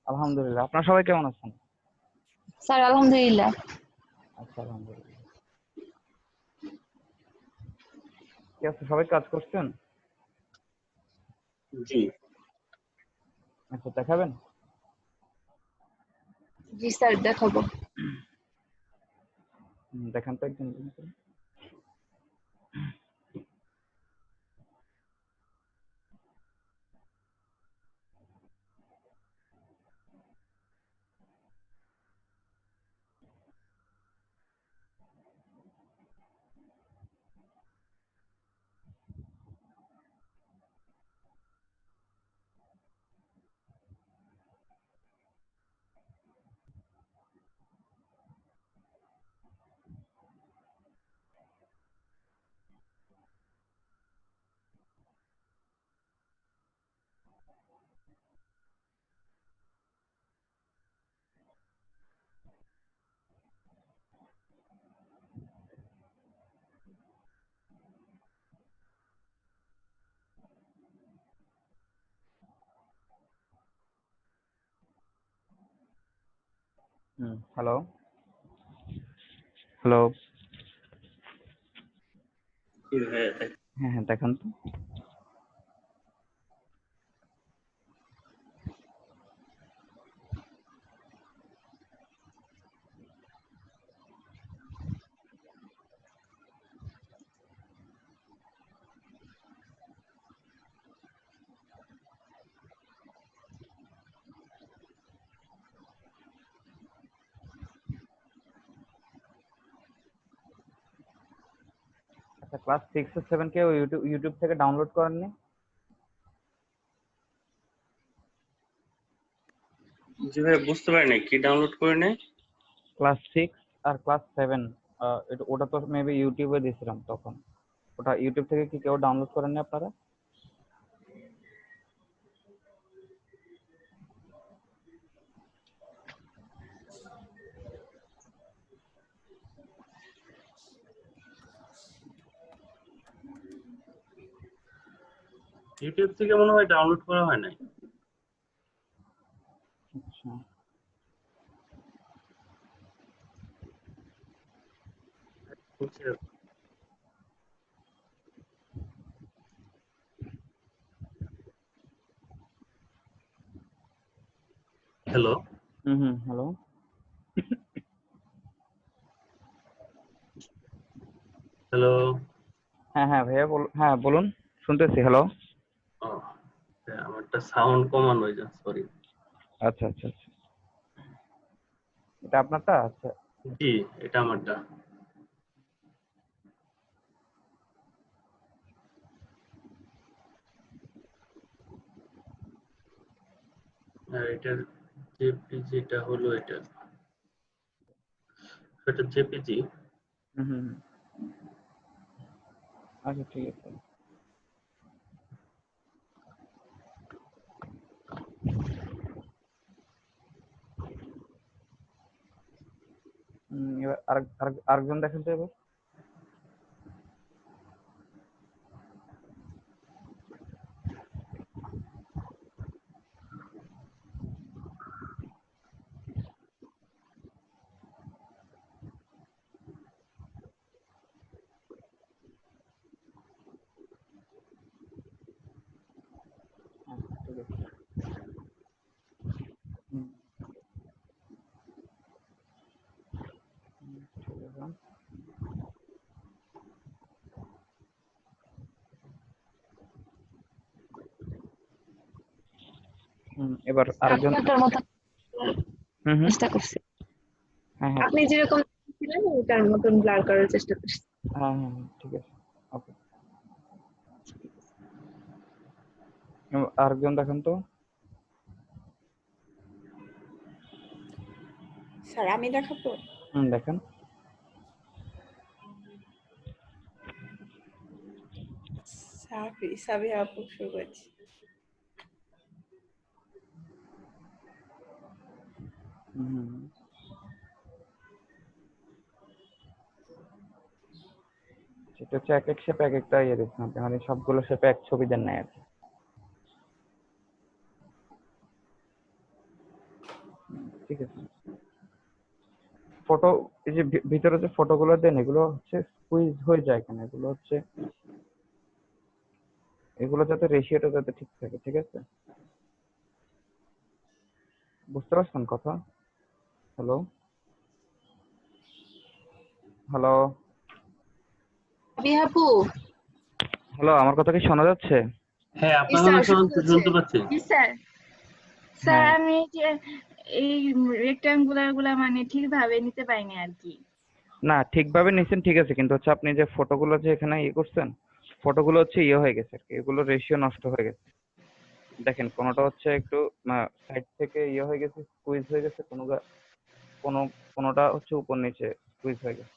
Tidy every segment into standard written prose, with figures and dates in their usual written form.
আলহামদুলিল্লাহ। আপনারা সবাই কেমন আছেন? স্যার আলহামদুলিল্লাহ। আচ্ছা, আলহামদুলিল্লাহ। কি আছে, সবাই কাজ করছেন? জি। আচ্ছা, দেখাবেন? জি স্যার দেখাবো। দেখান তো একজন। Hello hello. হ্যাঁ হ্যাঁ, দেখান তো। আচ্ছা, ক্লাস 6 আর 7 কে ইউটিউব থেকে ডাউনলোড করেননি? জি ভাই, বুঝতে পারি নাই কি ডাউনলোড করে নেই। ক্লাস 6 আর ক্লাস 7, ওটা তো মেবি ইউটিউবে দিয়েছিলাম তখন। ওটা ইউটিউব থেকে কি কেউ ডাউনলোড করেননি আপনারা? ইউটিউব থেকে মনে হয় ডাউনলোড করা হয় নাই। আচ্ছা, হ্যালো হ্যালো। হ্যালো। হ্যাঁ হ্যাঁ ভাইয়া, হ্যাঁ বলুন, শুনতেছি। হ্যালো। আমারটা সাউন্ড কমানো হয়ে যায়, সরি। আচ্ছা আচ্ছা আচ্ছা, এটা আপনারটা? আচ্ছা। জি, এটা আমারটা। আর এটার জেপিজিটা হলো এটা জেপিজি। হুম। আচ্ছা, ঠিক আছে। এবার আরেকজন দেখেন তো এবার। ঠিক আছে। ঠিক আছে। এবার আরেকজন। আপনার মতো চেষ্টা করছি। হ্যাঁ হ্যাঁ আপনি যেরকম ছিলেন ওটার মতন ব্লার করার চেষ্টা করছি। হ্যাঁ হ্যাঁ, ঠিক আছে। ওকে, আরেকজন দেখেন তো। স্যার আমি দেখাবো? দেখেন। সাবিহা আপু শুরু করছি। সেটা হচ্ছে এক এক শেপে এক একটা ইয়ে দিচ্ছেন আপনি, মানে সবগুলো শেপে এক ছবি দেন নাই আর কি। ঠিক আছে। ফটো এই যে ভিতরে যে ফটোগুলো দেন এগুলো হচ্ছে স্কুইজ হয়ে যায় কেন? এগুলো হচ্ছে এগুলো যাতে রেশিওটা যাতে ঠিক থাকে, ঠিক আছে? বুঝতে পারছেন কথা? হ্যালো হ্যালো আপু, হ্যালো, আমার কথা কি শোনা যাচ্ছে? হ্যাঁ, জি আপনার স্যার কথা শোনা যাচ্ছে। শুনতে পাচ্ছি। জি স্যার। স্যার হ্যাঁ আমি এই যে এই রেক্টাঙ্গুলার গুলা মানে ঠিকভাবে নিতে পারিনি আর কি। না, ঠিকভাবে নিছেন ঠিক আছে, কিন্তু হচ্ছে আপনি যে ফটোগুলো যে এখানে ইয়ে করছেন, ফটোগুলো হচ্ছে ইয়ে হয়ে গেছে আর কি, এগুলো রেশিও নষ্ট হয়ে গেছে। দেখেন কোনোটা হচ্ছে একটু সাইড থেকে ইয়ে হয়ে গেছে, স্কুইজ হয়ে গেছে, কোনো কোনোটা হচ্ছে উপর নিচে স্কুইজ হয়ে গেছে।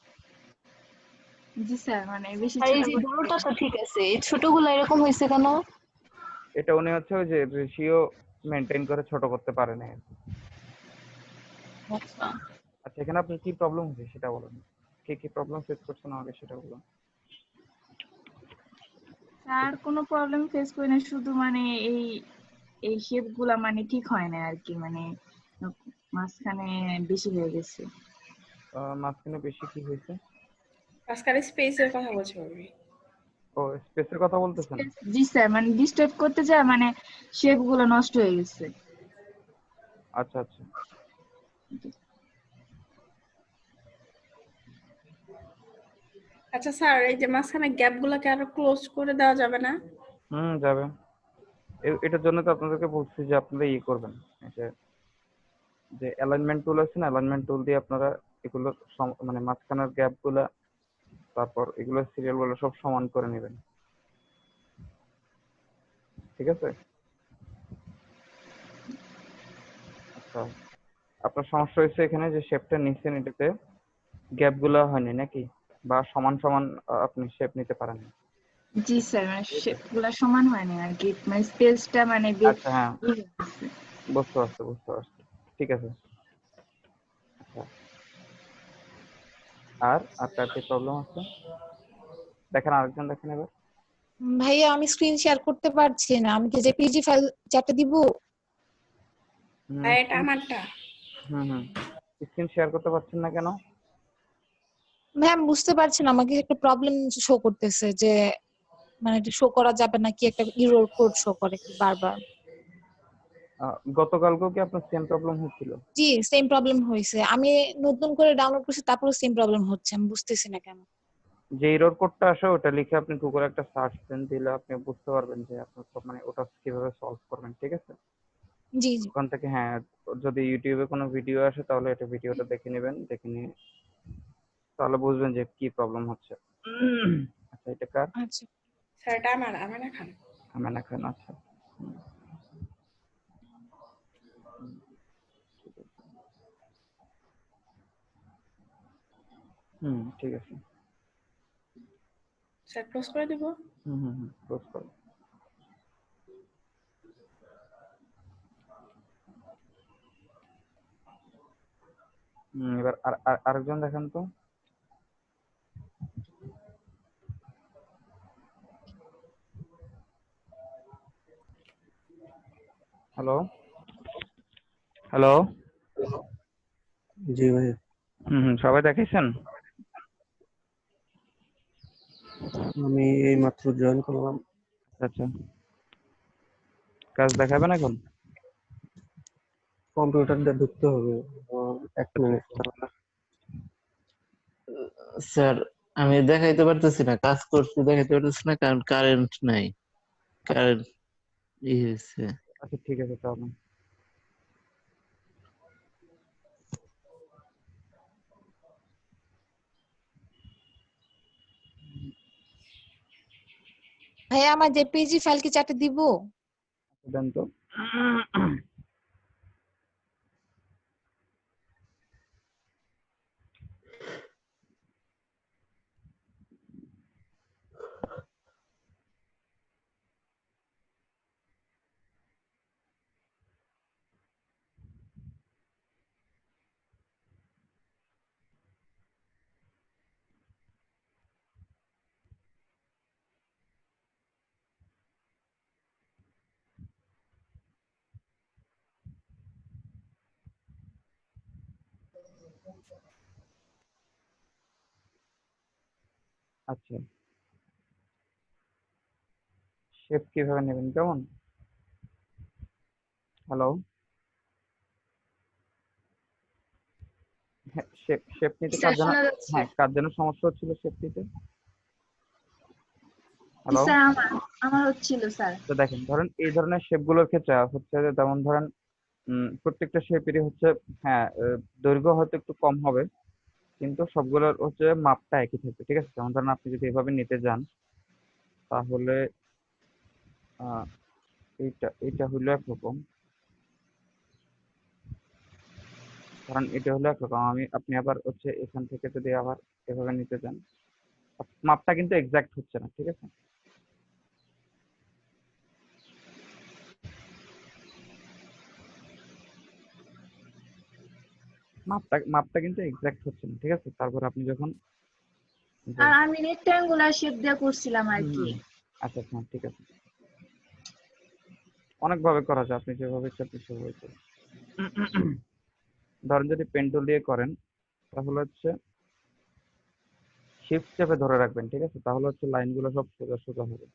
জি স্যার, মানে বেশি আর এই ছোট যে করতে বড়টা তো ঠিক আছে, এই ছোটগুলো এরকম হয়েছে কেন? এটা উনি হচ্ছে ওই যে রেশিও মেনটেন করে ছোট করতে পারে না। আচ্ছা, আচ্ছা, এখানে আপনার কি প্রবলেম হচ্ছে সেটা বলুন। কি প্রবলেম ফেস করছেন আমাকে সেটা বলুন। স্যার কোনো প্রবলেম ফেস করি না, শুধু মানে এই এই শেপ গুলা মানে ঠিক হয় না আর কি, মানে মাঝখানে বেশি হয়ে গেছে। মাঝখানে বেশি কি হয়েছে? আজকাল স্পেসের কথা বলছি ভাবি। ও, স্পেসের কথা বলতেছেন? জি স্যার, মানে ডিস্টার্ব করতে যায় মানে শেপ গুলো নষ্ট হয়ে গেছে। আচ্ছা আচ্ছা। আচ্ছা স্যার, এই যে মাঝখানে গ্যাপ গুলাকে আরো ক্লোজ করে দেওয়া যাবে না? যাবে। এটার জন্য তো আপনাদেরকে বলছি যে আপনারা ইয়ে করবেন, এই যে অ্যালাইনমেন্ট টুল আছে না, অ্যালাইনমেন্ট টুল দিয়ে আপনারা এগুলো মানে মাঝখানের গ্যাপ গুলা, তারপর এগুলো সিরিয়াল গুলো সব সমান করে নেবেন, ঠিক আছে? আচ্ছা, আপনার সমস্যা হয়েছে এখানে যে শেপটা নিচ্ছেন, এটাতে গ্যাপ গুলা হয়নি নাকি, বা সমান সমান আপনি শেপ নিতে পারেন না? জি স্যার, মানে শেপ গুলা সমান হয়নি আর কি, মানে স্পেসটা মানে আচ্ছা, হ্যাঁ, বেশি হয়ে গেছে। বুঝতে পারছি, ঠিক আছে। আচ্ছা, আর কার কি প্রবলেম আছে দেখেন, আরেকজন দেখেন এবার। ভাইয়া আমি স্ক্রিন শেয়ার করতে পারছি না, আমি কি জেপিজি ফাইল চ্যাটে দিব? আর এটা আমারটা। হুম স্ক্রিন শেয়ার করতে পারছেন না কেন? ভাই আমি বুঝতে পারছি না, আমাকে একটা প্রবলেম শো করতেছে যে মানে এটা শো করা যাবে না, কি একটা এরর কোড শো করে কি বারবার। গতকালকেও কি আপনার সেম প্রবলেম হচ্ছিল? জি সেম প্রবলেম হয়েছে, আমি নতুন করে ডাউনলোড করছি তারপরে সেম প্রবলেম হচ্ছে, আমি বুঝতেছি না কেন। যে এরর কোডটা আসে ওটা লিখে আপনি গুগলে একটা সার্চ দেন, দিলে আপনি বুঝতে পারবেন যে আপনার মানে ওটা কিভাবে সলভ করবেন, ঠিক আছে? জি জি। ওখান থেকে, হ্যাঁ, যদি ইউটিউবে কোনো ভিডিও আসে তাহলে এটা ভিডিওটা দেখে নেবেন, দেখে নিয়ে তাহলে বুঝবেন যে কি প্রবলেম হচ্ছে। আচ্ছা, এটা কার? আচ্ছা। স্যার এটা আমার, আমেনা খান। আমেনা খান, আচ্ছা। ঠিক আছে। স্যার ক্লোজ করে দিব। ক্লোজ করো। এবার আরেকজন দেখান তো। হ্যালো হ্যালো জি ভাই, সবাই দেখাইছেন? আমি এই মাত্র জয়েন করলাম। আচ্ছা, কাজ দেখাবেন এখন? কম্পিউটারটা ঢুকতে হবে। 1 মিনিট। স্যার আমি দেখাইতে পারতেছি না, কাজ করছি দেখাইতে পারতেছি না, কারণ কারেন্ট নাই। কারেন্ট হয়েছে। আচ্ছা, ঠিক আছে তাহলে। ভাইয়া আমার জেপিজি ফাইল কি চ্যাটে দিব? দেন তো। আচ্ছা, শেপ কিভাবে নেবেন কেমন? হ্যালো, হ্যাঁ, শেপ শেপ নিতে কার স্যার যেন, শোনা যাচ্ছে? হ্যাঁ কার যেন সমস্যা হচ্ছিল শেপ নিতে? হ্যালো, স্যার আমার হচ্ছিল স্যার। তো দেখেন ধরেন এই ধরনের শেপ গুলোর ক্ষেত্রে হচ্ছে যে যেমন ধরেন প্রত্যেকটা শেপেরই হচ্ছে, হ্যাঁ দৈর্ঘ্য হয়তো একটু কম হবে, কিন্তু সবগুলোর হচ্ছে মাপটা একই থাকবে, ঠিক আছে? যেমন ধরেন আপনি যদি এভাবে নিতে যান, তাহলে আহ, এইটা এইটা হলো একরকম, কারণ এটা হলো একরকম, আপনি আবার হচ্ছে এখান থেকে যদি আবার এভাবে নিতে যান, মাপটা কিন্তু এক্সাক্ট হচ্ছে না, ঠিক আছে? মাপটা কিন্তু এক্সাক্ট হচ্ছে না, ঠিক আছে? তারপর আপনি যখন আর আমি রেক্ট্যাঙ্গুলার শেপ দিয়ে করছিলাম আর হুম, কি। হুম, আচ্ছা আচ্ছা ঠিক আছে, অনেকভাবে করা যায়, আপনি যেভাবে ইচ্ছা আপনি সেভাবে করুন। ধরেন যদি পেন টুল দিয়ে করেন, তাহলে হচ্ছে শিফট চেপে ধরে রাখবেন, ঠিক আছে? তাহলে হচ্ছে লাইনগুলো সব সোজা সোজা হবে।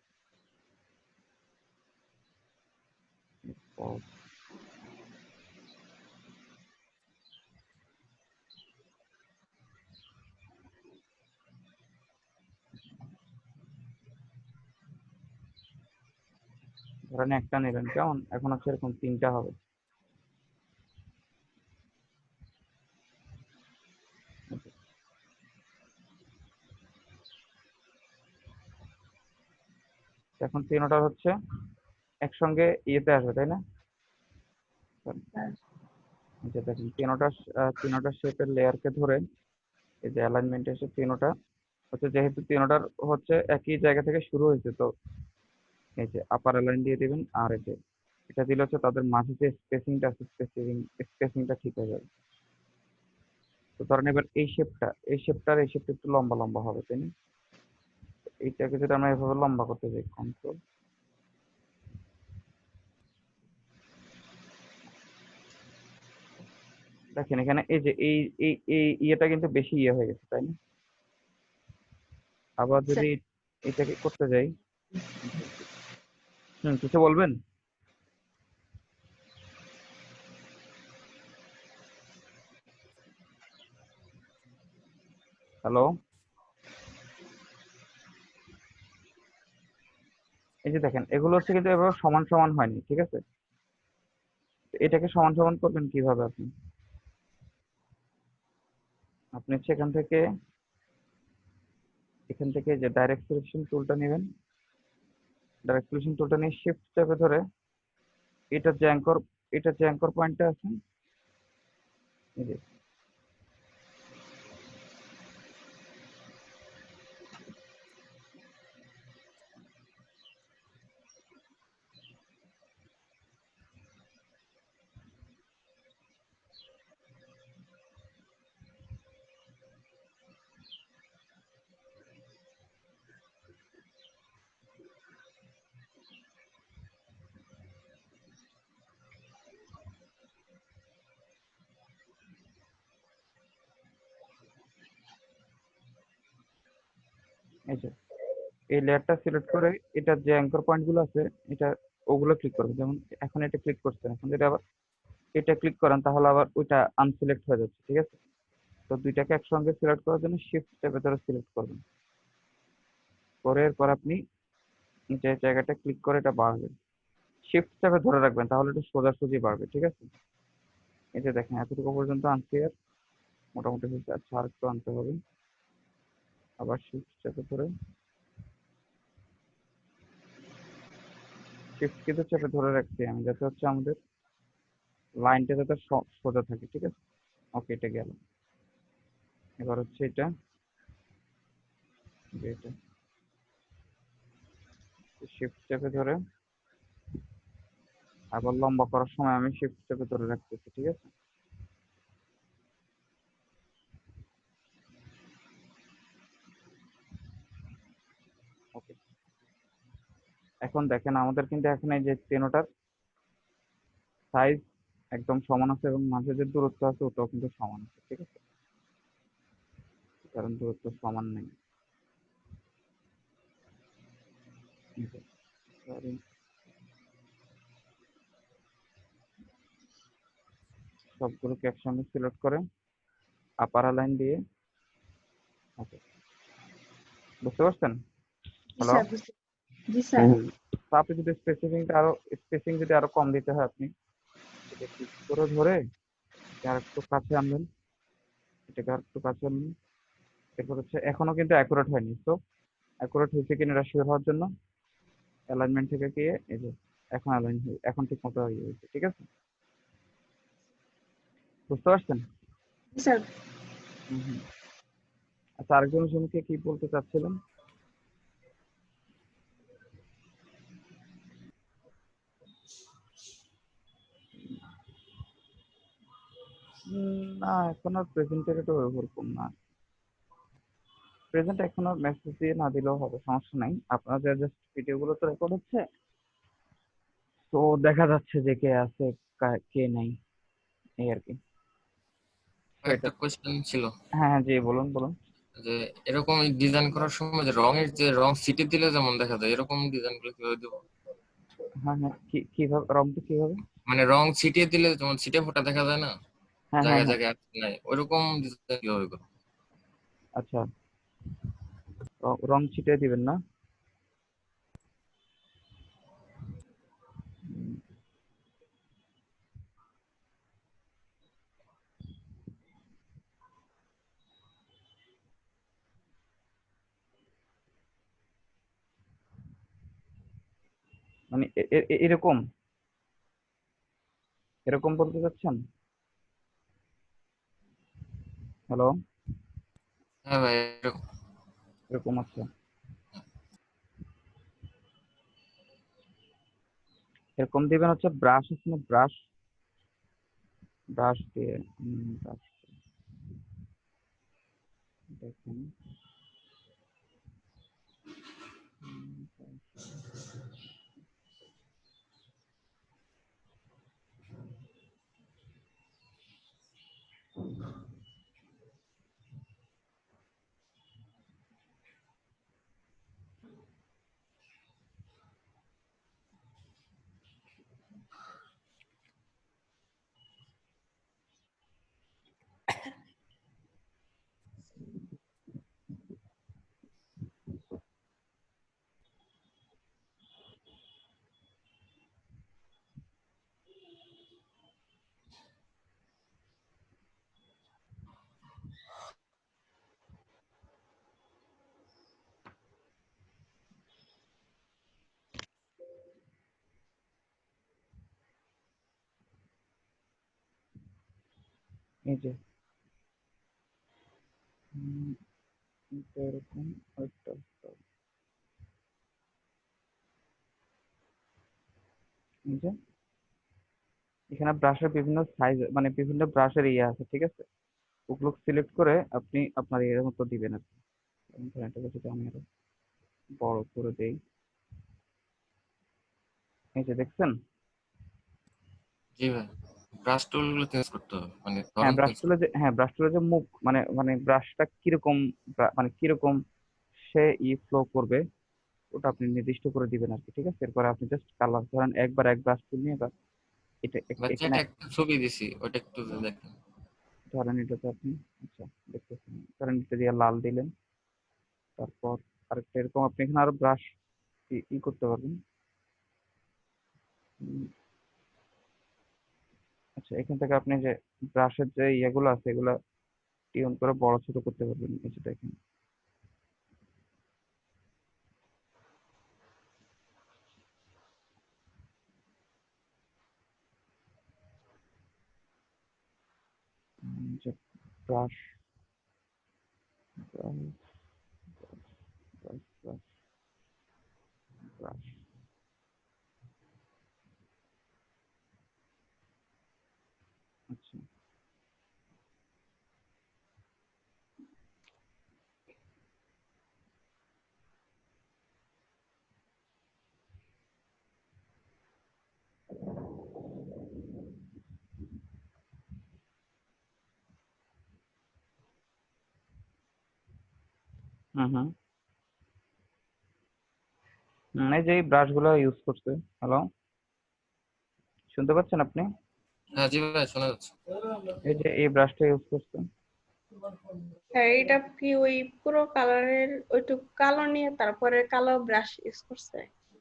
ধরেন একটা নিলেন কেমন, এখন হচ্ছে এরকম তিনটা হবে। এখন তিনোটা হচ্ছে একসঙ্গে ইয়েতে আসবে, তাই না? আচ্ছা দেখেন তিনোটা শেপের লেয়ারকে ধরে এই যে অ্যালাইনমেন্ট এসে তিনোটা হচ্ছে, যেহেতু তিনোটার হচ্ছে একই জায়গা থেকে শুরু হয়েছে, তো এই যে আপার অ্যালাইন দিয়ে দিবেন, আর এই যে এটা দিলে হচ্ছে তাদের মাঝে যে স্পেসিংটা আছে, স্পেসিংটা ঠিক হয়ে যাবে। তো ধরেন এবার এই শেপটা একটু লম্বা লম্বা হবে, তাই না? এইটাকে যদি আমরা এভাবে লম্বা করতে যাই, কন্ট্রোল, দেখেন এখানে এই যে এই এই এই ইয়েটা কিন্তু বেশি ইয়ে হয়ে গেছে, তাই না? আবার যদি এটাকে করতে যাই, কিছু বলবেন? হ্যালো, এই যে দেখেন এগুলো হচ্ছে কিন্তু এভাবে সমান সমান হয়নি, ঠিক আছে? তো এটাকে সমান সমান করবেন কিভাবে আপনি? আপনি হচ্ছে এখান থেকে যে ডাইরেক্ট সিলেকশন টুলটা নেবেন, ডাইরেক্ট সিলেকশন টুলটা নিয়ে শিফট চেপে ধরে এটার যে অ্যাঙ্কর এটার যে অ্যাঙ্কর পয়েন্টটা আছে, এই যে এই যে এই লেয়ারটা সিলেক্ট করে এটার যে অ্যাঙ্কর পয়েন্ট গুলো আছে, এটা ওগুলো ক্লিক করবেন। যেমন এখন এটা ক্লিক করছেন, এখন যদি আবার এটা ক্লিক করেন তাহলে আবার ওইটা আনসিলেক্ট হয়ে যাচ্ছে, ঠিক আছে? তো দুইটাকে একসঙ্গে সিলেক্ট করার জন্য শিফট চেপে ধরে সিলেক্ট করবেন, করে এরপর আপনি যে জায়গাটা ক্লিক করে এটা বাড়াবেন, শিফট চেপে ধরে রাখবেন, তাহলে এটা সোজাসুজি বাড়বে, ঠিক আছে? এই যে দেখেন এতটুকু পর্যন্ত আনছি, আর মোটামুটি হয়েছে, আচ্ছা আর একটু আনতে হবে, আবার শিফট চেপে ধরে শিফট কিন্তু চেপে ধরে রাখছি আমি, যাতে হচ্ছে আমাদের লাইনটা যাতে সোজা থাকে, ঠিক আছে? ওকে, এটা গেল। এবার হচ্ছে এটা শিফট চেপে ধরে আবার লম্বা করার সময় আমি শিফট চেপে ধরে রাখতেছি, ঠিক আছে? ওকে, এখন দেখেন আমাদের কিন্তু এখন এই যে তেনোটার সাইজ একদম সমান আছে, এবং মাঝে যে দূরত্ব আছে ওটাও কিন্তু সমান আছে, ঠিক আছে? কারণ দূরত্ব সমান নেই। সরি, সবগুলোকে একসঙ্গে সিলেক্ট করে আপার লাইন দিয়ে, ওকে, বুঝতে পারছেন? জি হ্যালো, স্যার জি স্যার। তো আপনি যদি স্পেসিং যদি আরো কম দিতে হয়, আপনি এটা ক্লিক করে ধরে আর একটু কাছে আনবেন, এটাকে আর একটু কাছে আনবেন। এরপর হচ্ছে এখনো কিন্তু অ্যাকুরেট হয়নি, তো অ্যাকুরেট হয়েছে কিনা এটা শিওর হওয়ার জন্য অ্যালাইনমেন্ট থেকে গিয়ে এই যে এখন অ্যালাইন হয়ে এখন ঠিক মতো হয়ে গেছে, ঠিক আছে? বুঝতে পারছেন? জি স্যার। হুম। আচ্ছা, আরেকজনের জনকে কি বলতে চাচ্ছিলেন? না, এখন আর প্রেজেন্টের তো ওরকম না। প্রেজেন্ট এখন আর মেসেজ দিয়ে না দিলেও হবে, সমস্যা নাই। আপনাদের জাস্ট ভিডিও গুলো তো রেকর্ড হচ্ছে, তো দেখা যাচ্ছে যে কে আছে কে নাই, এই আর কি। তো এটা, একটা কোয়েশ্চেন ছিল হ্যাঁ হ্যাঁ, জি বলুন বলুন। যে এরকম ডিজাইন করার সময় যে রঙের যে রং সিটি দিলে যেমন দেখা যায় এরকম ডিজাইন গুলো কিভাবে দেবো? হ্যাঁ হ্যাঁ, কিভাবে রংটা কিভাবে? মানে রং ছিটিয়ে দিলে যেমন ছিটে ফোটা দেখা যায় না, হ্যাঁ হ্যাঁ জায়গায় হ্যাঁ, জায়গায় নাই, ওইরকম ডিজাইন কিভাবে করবো? আচ্ছা, রং ছিটিয়ে দিবেন না? উম, মানে এরকম এরকম বলতে চাচ্ছেন? হ্যালো, হ্যাঁ ভাই এরকম। এরকম, আচ্ছা। এরকম দিবেন হচ্ছে ব্রাশ আছে না, ব্রাশ, ব্রাশ দিয়ে ব্রাশ দেখুন। এই যে এটা এরকম একটা, এই যে এখানে ব্রাশের বিভিন্ন সাইজ, মানে বিভিন্ন ব্রাশের ইয়ে আছে, ঠিক আছে? ওগুলো সিলেক্ট করে আপনি আপনার এর মতো দিবেন আর কি। যেমন ধরেন এটাকে যদি আমি আরো বড় করে দেই, এই যে দেখছেন? জি ভাই, ব্রাশ টুল গুলো চেঞ্জ করতে হবে, মানে হ্যাঁ, ধরন ব্রাশ চেঞ্জ টুলে যে, হ্যাঁ, ব্রাশ টুলে যে মুখ, মানে মানে ব্রাশটা কিরকম, মানে কিরকম সে ফ্লো করবে, ওটা আপনি নির্দিষ্ট করে দিবেন আর কি, ঠিক আছে? এরপরে আপনি জাস্ট কালার, ধরেন একবার এক ব্রাশ টুল নিয়ে বা এটা বা এখানে যেটা একটা ছবি দিছি ওটা একটু দেখেন। ধরেন এটাতে আপনি, আচ্ছা দেখতেছেন, ধরেন এটা দিয়ে লাল দিলেন, তারপর আরেকটা এরকম আপনি এখানে আরো ব্রাশ করতে পারবেন। উম, আচ্ছা, এখান থেকে আপনি যে ব্রাশের যে ইয়েগুলো আছে এগুলা টিউন করে বড় ছোট করতে পারবেন, এই যে দেখেন। যে brush brush brush brush brush, আচ্ছা, হুম হুম এই যে এই ব্রাশ গুলো ইউজ করছে। হ্যালো, শুনতে পাচ্ছেন আপনি? হ্যাঁ জি ভাই শোনা যাচ্ছে। এই যে এই ব্রাশটা ইউজ করছে। হ্যাঁ এটা কি ওই পুরো কালারের ওইটুকু কালো নিয়ে তারপরে কালো ব্রাশ ইউজ করছে?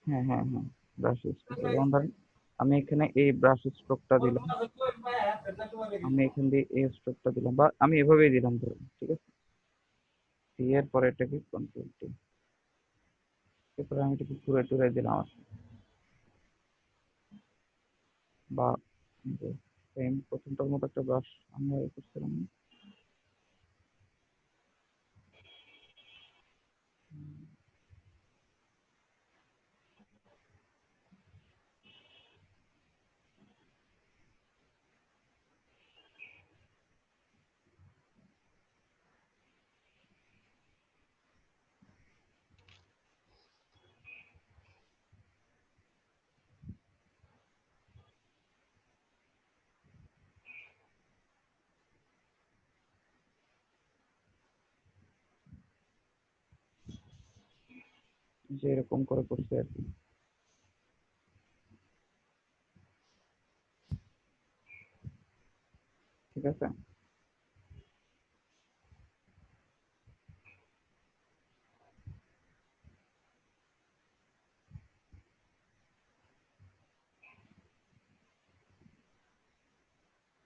হ্যাঁ হ্যাঁ হ্যাঁ, ব্রাশ ইউজ করছে। যেমন ধরেন আমি এখানে এই ব্রাশ স্ট্রোকটা দিলাম, আমি এখান দিয়ে এই স্ট্রোকটা দিলাম, বা আমি এভাবেই দিলাম ধরুন, ঠিক আছে? এর পরে এটাকে কন্ট্রোল টি, এরপরে আমি এটাকে ঘুরে টুরে দিলাম আর কি। বা সেম প্রথমটার মতো একটা ব্রাশ আমরা ইয়ে করছিলাম না? যে এরকম করে করছে আর কি, ঠিক আছে?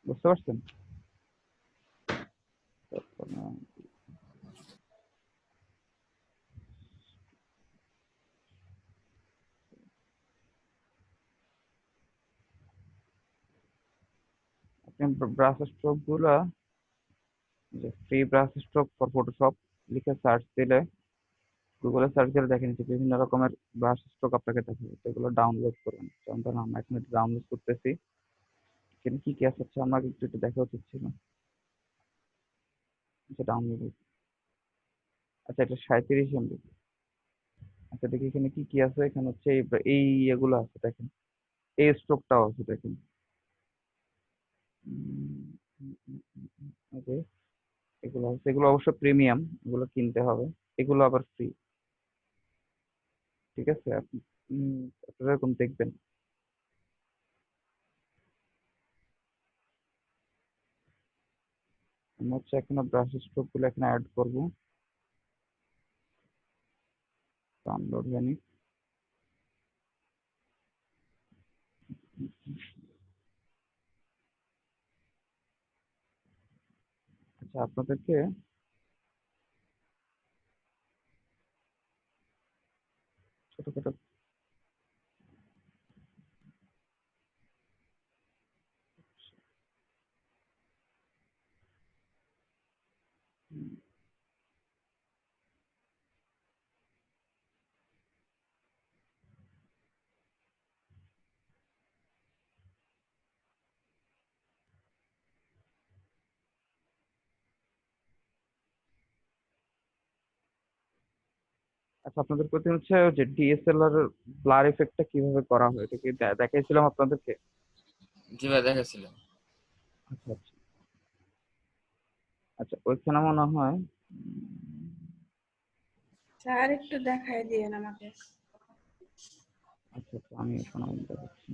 বুঝতে পারছেন? তারপরে আপনি ব্রাশ স্ট্রোক গুলা, যে free brush stroke for Photoshop লিখে সার্চ দিলে, গুগলে সার্চ দিলে দেখেন যে বিভিন্ন রকমের ব্রাশ স্ট্রোক আপনাকে দেখাবে, সেগুলো ডাউনলোড করবেন। যেমন ধরুন আমরা এখন এটা ডাউনলোড করতেছি, এখানে কি কি আছে হচ্ছে আমাকে একটু একটু দেখা উচিত ছিল। আচ্ছা ডাউনলোড, আচ্ছা এটা 37 MB। আচ্ছা দেখি এখানে কি কি আছে, এখানে হচ্ছে এই এগুলো আছে দেখেন, এই স্ট্রোকটাও আছে দেখেন। ওকে, এগুলো আছে, এগুলো অবশ্য প্রিমিয়াম, এগুলো কিনতে হবে। এগুলো আবার ফ্রি, ঠিক আছে? আপনি আপনারা এরকম দেখবেন। আমি হচ্ছে এখানে ব্রাশ স্ট্রোক গুলো এখানে অ্যাড করবো, ডাউনলোড জানি। আচ্ছা আপনাদেরকে ছোটখাটো আচ্ছা আপনাদের প্রতি হচ্ছে যে ডিএসএলআর ব্লার ইফেক্টটা কিভাবে করা হয় এটা কি দেখাইছিলাম আপনাদেরকে? জি ভাই দেখাচ্ছিলেন। আচ্ছা আচ্ছা আচ্ছা, ওইখানে মনে হয় স্যার একটু দেখাই দিয়েন আমাকে। আচ্ছা আচ্ছা, আমি এখন দেখাচ্ছি।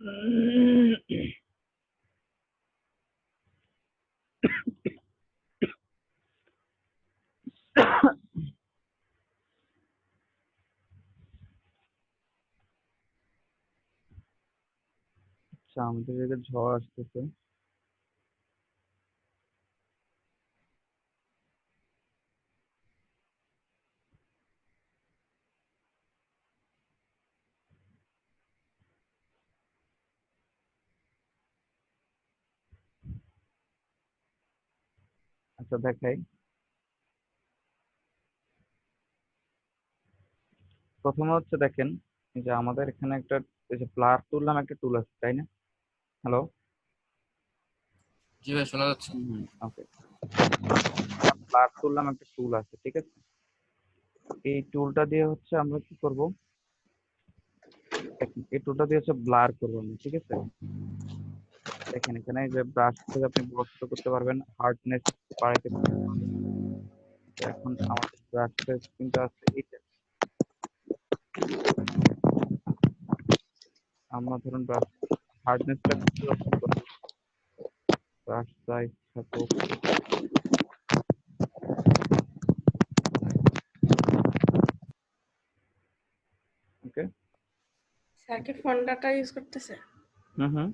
আচ্ছা, আমাদের এদিকে ঝড় আসতেছে। আচ্ছা দেখাই, প্রথমে হচ্ছে দেখেন এই যে আমাদের এখানে একটা এই যে ব্লার টুল নামে একটা টুল আছে, তাই না? হ্যালো। জি ভাই শোনা যাচ্ছে। ওকে, ব্লার টুল নামে একটা টুল আছে, ঠিক আছে? এই টুলটা দিয়ে হচ্ছে আমরা কি করব, দেখেন এই টুলটা দিয়ে হচ্ছে ব্লার করবো আমরা, ঠিক আছে? দেখেন এখানে যে ব্রাশ থেকে আপনি বড় ছোট করতে পারবেন, হার্ডনেস বাড়াইতে পারবেন। তো এখন আমাদের ব্রাশটা কিন্তু আছে এটা, আমরা ধরুন ব্রাশ হার্ডনেসটা পরিবর্তন করব, ব্রাশ সাইজ থাকুক, ওকে। স্যার কি ফোন ডাটা ইউজ করতেছে? হুম।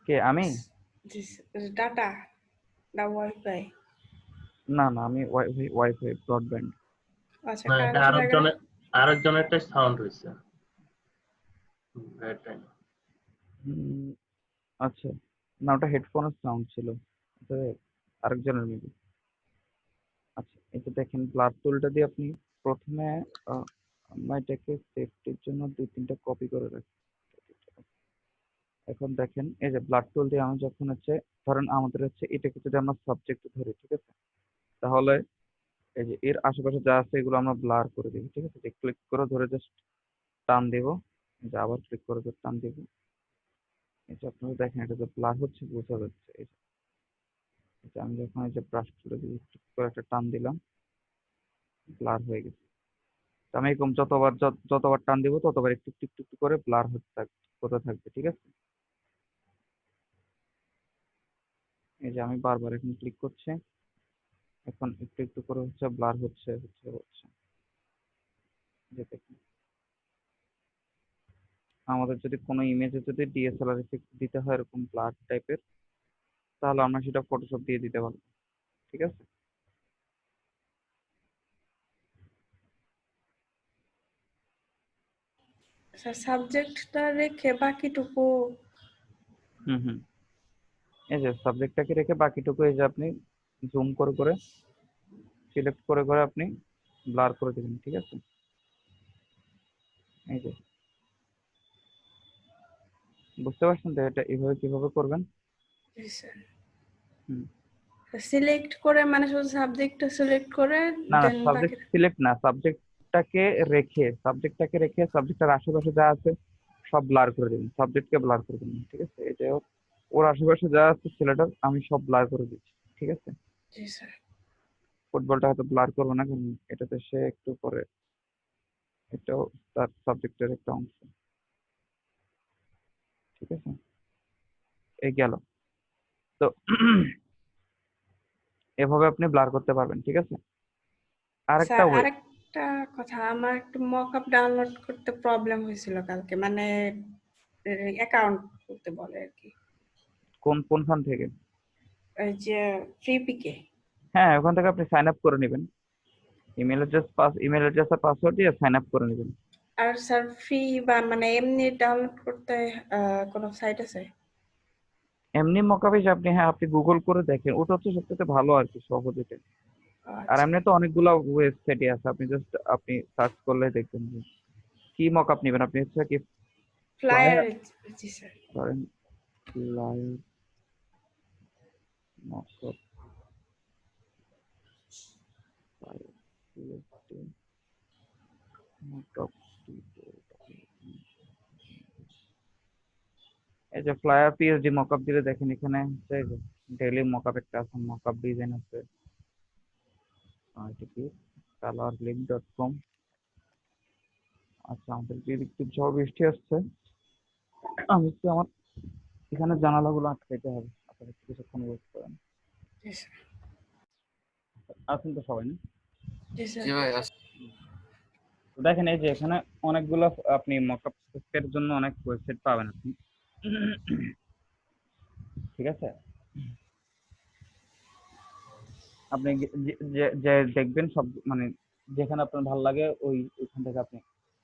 কে আমি? ডাটা না ওয়াইফাই? না আমি ওয়াইফাই ব্রডব্যান্ড। আচ্ছা, না, এটা কারেন্টের জায়গায় আরেকজনেরটা সাউন্ড হয়েছে। এটাই। আচ্ছা, না ওটা হেডফোনের সাউন্ড ছিল, এটা আরেকজনের মেবি। আচ্ছা, এটা দেখেন ব্লাড টুলটা দিয়ে আপনি প্রথমে আমরা এটাকে সেফটির জন্য 2-3টা কপি করে রাখি। এখন দেখেন এই যে ব্লাড টুল দিয়ে আমি যখন হচ্ছে ধরেন আমাদের হচ্ছে এটাকে যদি আমরা সাবজেক্ট ধরি, ঠিক আছে? তাহলে এই যে এর আশেপাশে যা আছে এগুলো আমরা ব্লার করে দিই, ঠিক আছে? ক্লিক করে ধরে জাস্ট টান দেব, এই যে আবার ক্লিক করে ধরে টান দেব, এই যে আপনারা দেখেন এটা যে ব্লার হচ্ছে বোঝা যাচ্ছে। এই যে আমি যখন এই যে ব্রাশ করে দিই, ক্লিক করে একটা টান দিলাম, ব্লার হয়ে গেছে। তো আমি এরকম যতবার টান দিব ততবার একটু একটু একটু একটু করে ব্লার হতে থাকবে, ঠিক আছে? এই যে আমি বারবার এখন ক্লিক করছি, এখন একটু একটু করে হচ্ছে ব্লার হচ্ছে। যে দেখুন আমাদের যদি কোনো ইমেজে যদি ডিএসএলআর এফেক্ট দিতে হয় এরকম ব্লার টাইপের, তাহলে আমরা সেটা ফটোশপ দিয়ে দিতে পারবো, ঠিক আছে? সাবজেক্টটা রেখে বাকিটুকু হুম। এই যে সাবজেক্টটাকে রেখে বাকিটুকু এই যে আপনি জুম করে করে সিলেক্ট করে করে আপনি ব্লার করে দিবেন, ঠিক আছে? এই যে বুঝতে পারছেন তো এটা এভাবে কিভাবে করবেন? হুম। সিলেক্ট করে মানে শুধু সাবজেক্টটা সিলেক্ট করে না দেন সাবজেক্ট বাকি সিলেক্ট না, সাবজেক্টটাকে রেখে সাবজেক্টের আশেপাশে যা আছে সব ব্লার করে দিবেন, সাবজেক্টকে ব্লার করে দিবেন, ঠিক আছে? এটা ওর আশেপাশে যা আছে ছেলেটার আমি সব ব্লার করে দিচ্ছি, ঠিক আছে? জি স্যার। ফুটবলটা হয়তো ব্লার করবো না, কারণ এটাতে সে একটু পরে, এটাও তার সাবজেক্টের একটা অংশ, ঠিক আছে? এই গেল। তো এভাবে আপনি ব্লার করতে পারবেন, ঠিক আছে? আরেকটা স্যার ওয়ে, আরেকটা কথা, আমার একটু মকআপ ডাউনলোড করতে প্রবলেম হয়েছিল কালকে, মানে অ্যাকাউন্ট করতে বলে আর কি, কোনখান থেকে? ওই যে ফ্রিপিকে। হ্যাঁ, ওখান থেকে আপনি সাইন আপ করে নেবেন, ইমেল অ্যাড্রেস আর পাসওয়ার্ড দিয়ে সাইন আপ করে নেবেন। আর স্যার ফ্রি বা মানে এমনি ডাউনলোড করতে কোনো সাইট আছে? এমনি মকাবেজ আপনি, হ্যাঁ আপনি গুগল করে দেখেন, ওটা হচ্ছে সবথেকে ভালো আর কি, সহজ এটা। আর আচ্ছা, এমনি তো অনেকগুলো ওয়েবসাইটই আছে, আপনি জাস্ট আপনি সার্চ করলে দেখবেন যে কি মকআপ নেবেন। আপনি হচ্ছে কি ফ্লায়ার। ফ্লায়ার জি স্যার। ধরেন, ফ্লায়ার মকআপ, মকআপ, এই যে ফ্লায়ার পিএসডি মকআপ দিলে দেখেন এখানে হচ্ছে ডেইলি মকআপ একটা আছে, মকআপ ডিজাইন আছে, এটা কি colorlink.com। আচ্ছা, আমাদের যদি একটু ঝড় বৃষ্টি আসছে, আমি একটু আমার এখানে জানালাগুলো আটকাইতে হবে, আপনারা একটু কিছুক্ষণ ওয়েট করেন। জি স্যার। আছেন তো সবাই না? জি স্যার। জি ভাই তো দেখেন এই যে এখানে অনেকগুলো আপনি মকআপ এর জন্য অনেক ওয়েবসাইট পাবেন আপনি, ঠিক আছে? আপনি যে দেখবেন সব মানে যেখানে আপনার ভালো লাগে ওইখান থেকে আপনি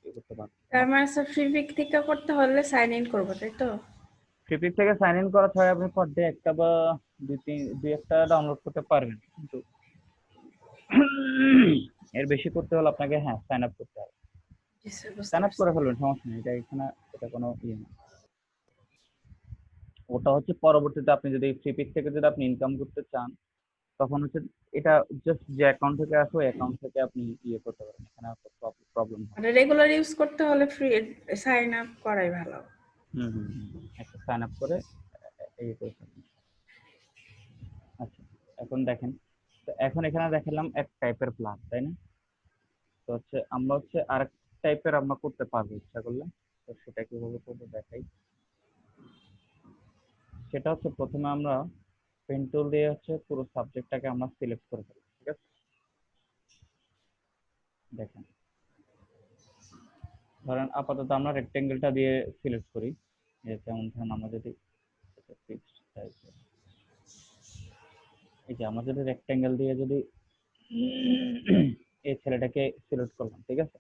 ইয়ে করতে পারবেন। তার মানে স্যার ফ্রি পিক থেকে করতে হলে সাইন ইন করবো, তাই তো? ফ্রিপিক থেকে সাইন ইন করা ছাড়া আপনি পার ডে একটা বা দুই একটা ডাউনলোড করতে পারবেন, কিন্তু এর বেশি করতে হলে আপনাকে হ্যাঁ সাইন আপ করতে হবে। জি স্যার, বুঝতে সাইন আপ পারছি। করে ফেলবেন, সমস্যা নেই, এটা কোনো ইয়ে না। ওটা হচ্ছে পরবর্তীতে আপনি যদি ফ্রিপিক থেকে যদি আপনি ইনকাম করতে চান, তখন হচ্ছে এটা জাস্ট যে অ্যাকাউন্ট থেকে আসো অ্যাকাউন্ট থেকে আপনি ইয়ে করতে পারেন, এখানে প্রবলেম হয়। মানে রেগুলার ইউজ করতে হলে ফ্রি সাইন আপ করাই ভালো। একটা সাইন আপ করে ইয়ে করে ফেলবেন। আচ্ছা, এখন দেখেন, তো এখন এখানে দেখালাম এক টাইপের প্ল্যান, তাই না? তো হচ্ছে আমরা হচ্ছে আরেক টাইপের আমরা করতে পারবো ইচ্ছা করলে। তো সেটা কিভাবে করবো দেখাই। সেটা হচ্ছে প্রথমে আমরা পেন টুল দিয়ে হচ্ছে পুরো সাবজেক্টটাকে আমরা সিলেক্ট করে ফেলবো, ঠিক আছে? দেখেন, ধরেন আপাতত আমরা রেক্টেঙ্গেলটা দিয়ে সিলেক্ট করি। যেমন ধরেন আমরা যদি ফিক্সড সাইজ, এই যে আমরা যদি রেক্টেঙ্গেল দিয়ে যদি এই ছেলেটাকে সিলেক্ট করলাম, ঠিক আছে?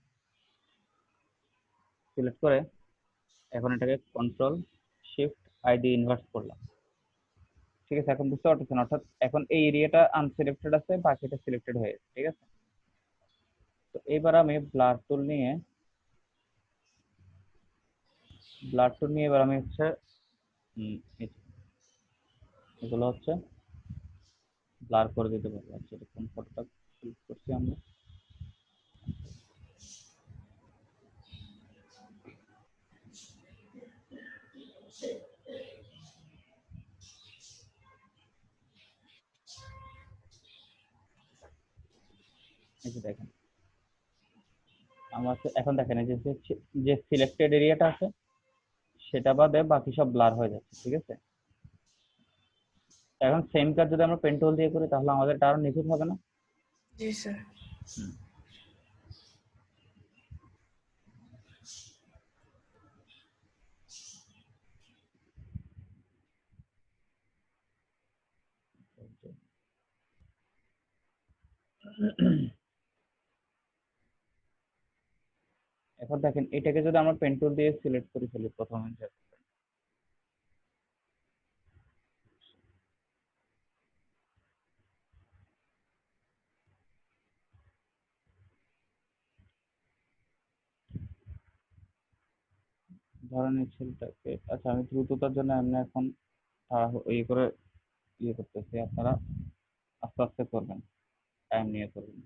সিলেক্ট করে এখন এটাকে কন্ট্রোল শিফট আইডি ইনভার্স করলাম, ঠিক আছে? এখন বুঝতে পারতেছেন, অর্থাৎ এখন এই এরিয়াটা আনসিলেক্টেড আছে, বাকিটা সিলেক্টেড হয়ে গেছে, ঠিক আছে? তো এবার আমি ব্লাড টুল নিয়ে এবার আমি হচ্ছে এগুলো হচ্ছে ব্লার করে দিতে পারবো। আচ্ছা, এটা কোন ফটোটা সিলেক্ট করছি আমরা? এই যে দেখেন, আমার এখন দেখেন এই যে সিলেক্টেড এরিয়াটা আছে সেটা বাদে বাকি সব ব্লার হয়ে যাচ্ছে, ঠিক আছে? এখন সেম কাজ যদি আমরা পেন টুল দিয়ে করি তাহলে আমাদের এটা আরো নিখুঁত হবে না? জি স্যার। এখন দেখেন এটাকে যদি আমরা পেন টুল দিয়ে সিলেক্ট করে ফেলি প্রথমে, ধরেন এই ছেলেটাকে, আচ্ছা আমি দ্রুততার জন্য এমনি এখন ইয়ে করে ইয়ে করতেছি, আপনারা আস্তে আস্তে করবেন, টাইম নিয়ে করবেন।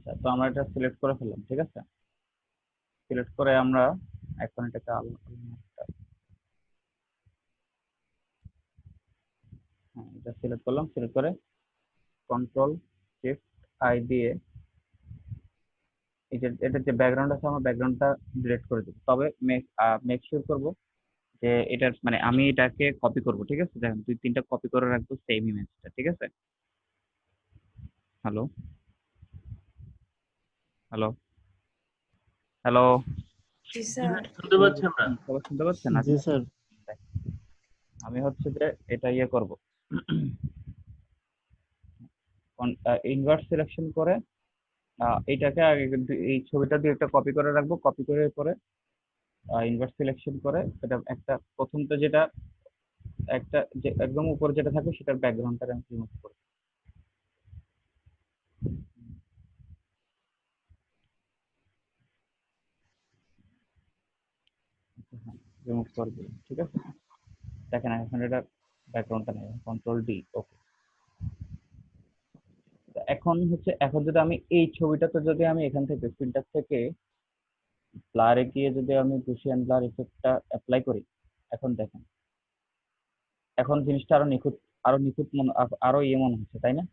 আচ্ছা, তো আমরা এটা সিলেক্ট করে ফেললাম, ঠিক আছে। সিলেক্ট করে আমরা এখন এটাকে হ্যাঁ, এটা সিলেক্ট করলাম। সিলেক্ট করে কন্ট্রোল শিফট আই দিয়ে এটা যে ব্যাকগ্রাউন্ড আছে আমার ব্যাকগ্রাউন্ডটা ডিলিট করে দেবো। তবে মেক শিওর করবো যে এটার মানে আমি এটাকে কপি করব, ঠিক আছে। দেখেন 2-3টা কপি করে রাখবো সেম ইমেজটা, ঠিক আছে। হ্যালো হ্যালো হ্যালো জি জি স্যার। ভাই, শুনতে পাচ্ছি আমরা। সবাই শুনতে পাচ্ছেন? জি আচ্ছা, স্যার। আমি হচ্ছে যে এটা ইয়ে করব, ইনভার্ট সিলেকশন করে এইটাকে আগে এই ছবিটা দিয়ে একটা কপি করে রাখবো। কপি করে পরে ইনভার্ট সিলেকশন করে এটা একটা প্রথমটা যেটা একটা যে একদম উপরে যেটা থাকবে সেটার ব্যাকগ্রাউন্ডটা আমি রিমুভ করব। হ্যাঁ, রিমুভ করে দিলাম, ঠিক আছে। দেখেন এখন এটা ব্যাকগ্রাউন্ডটা নেই, কন্ট্রোল ডি, ওকে। এখন হচ্ছে এখন যদি আমি এই ছবিটাতে যদি আমি এখান থেকে ফিল্টার থেকে ব্লারে গিয়ে যদি আমি গুশিয়ান ব্লার ইফেক্টটা অ্যাপ্লাই করি, এখন দেখেন এখন জিনিসটা আরো নিখুঁত আরো ইয়ে মনে হচ্ছে, তাই না?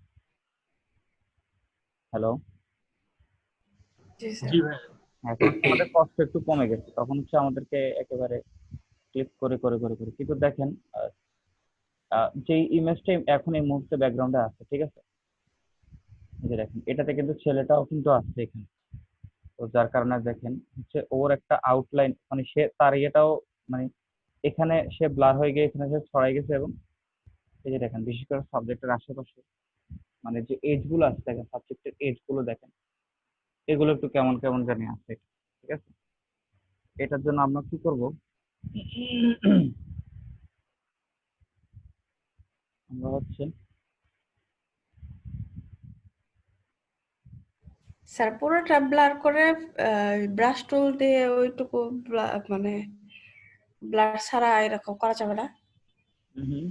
হ্যালো, জি স্যার। জি ভাই। এখন হচ্ছে আমাদের কষ্ট একটু কমে গেছে। তখন হচ্ছে আমাদেরকে একেবারে ক্লিক করে করে করে করে কিন্তু দেখেন যে ইমেজটা এখন এই মুহূর্তে ব্যাকগ্রাউন্ডে আছে, ঠিক আছে। এই যে দেখেন এটাতে কিন্তু ছেলেটাও কিন্তু আছে এখানে। তো যার কারণে দেখেন হচ্ছে ওর একটা আউটলাইন মানে সে তার ইয়েটাও মানে এখানে সে ব্লার হয়ে গিয়ে এখানে সে ছড়াই গেছে। এবং এই যে দেখেন বিশেষ করে সাবজেক্টের আশেপাশে মানে যে এজ গুলো আছে দেখেন, সাবজেক্টের এজ গুলো দেখেন, এগুলো একটু কেমন কেমন জানি আছে, ঠিক আছে। এটার জন্য আমরা কি করব, আমরা হচ্ছে স্যার পুরোটা ব্লার করে ব্রাশ টুল দিয়ে ওইটুকু মানে ব্লার ছাড়া এরকম করা যাবে না? হুম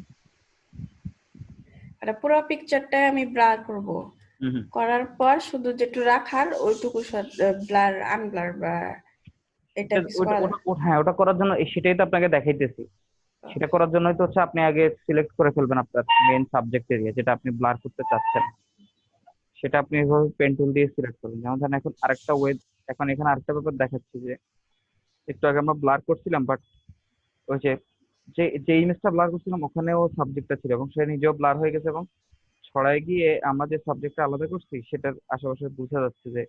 মানে পুরো পিকচারটাই আমি ব্লার করব, হুম হুম করার পর শুধু যেটু রাখার ওইটুকু ব্লার আনব্লার বা এটা কিছু ওটা করা ওটা যাবে? হ্যাঁ, ওটা করার জন্য সেটাই তো আপনাকে দেখাইতেছি। সেটা করার জন্যই তো হচ্ছে আপনি আগে সিলেক্ট করে ফেলবেন আপনার মেইন সাবজেক্ট এরিয়া যেটা আপনি ব্লার করতে চাচ্ছেন। সেটা আপনি এভাবে পেন টুল দিয়ে সিলেক্ট করবেন। যেমন ধরেন এখন আরেকটা এখন এখানে আরেকটা ব্যাপার দেখাচ্ছি যে একটু আগে আমরা ব্লার করছিলাম, বাট ওই যে যে যে ইমেজটা ব্লার করছিলাম ওখানেও সাবজেক্টটা ছিল এবং সে নিজেও ব্লার হয়ে গেছে এবং ছড়ায় গিয়ে আমরা যে সাবজেক্টটা আলাদা করছি সেটার আশেপাশে বোঝা যাচ্ছে যে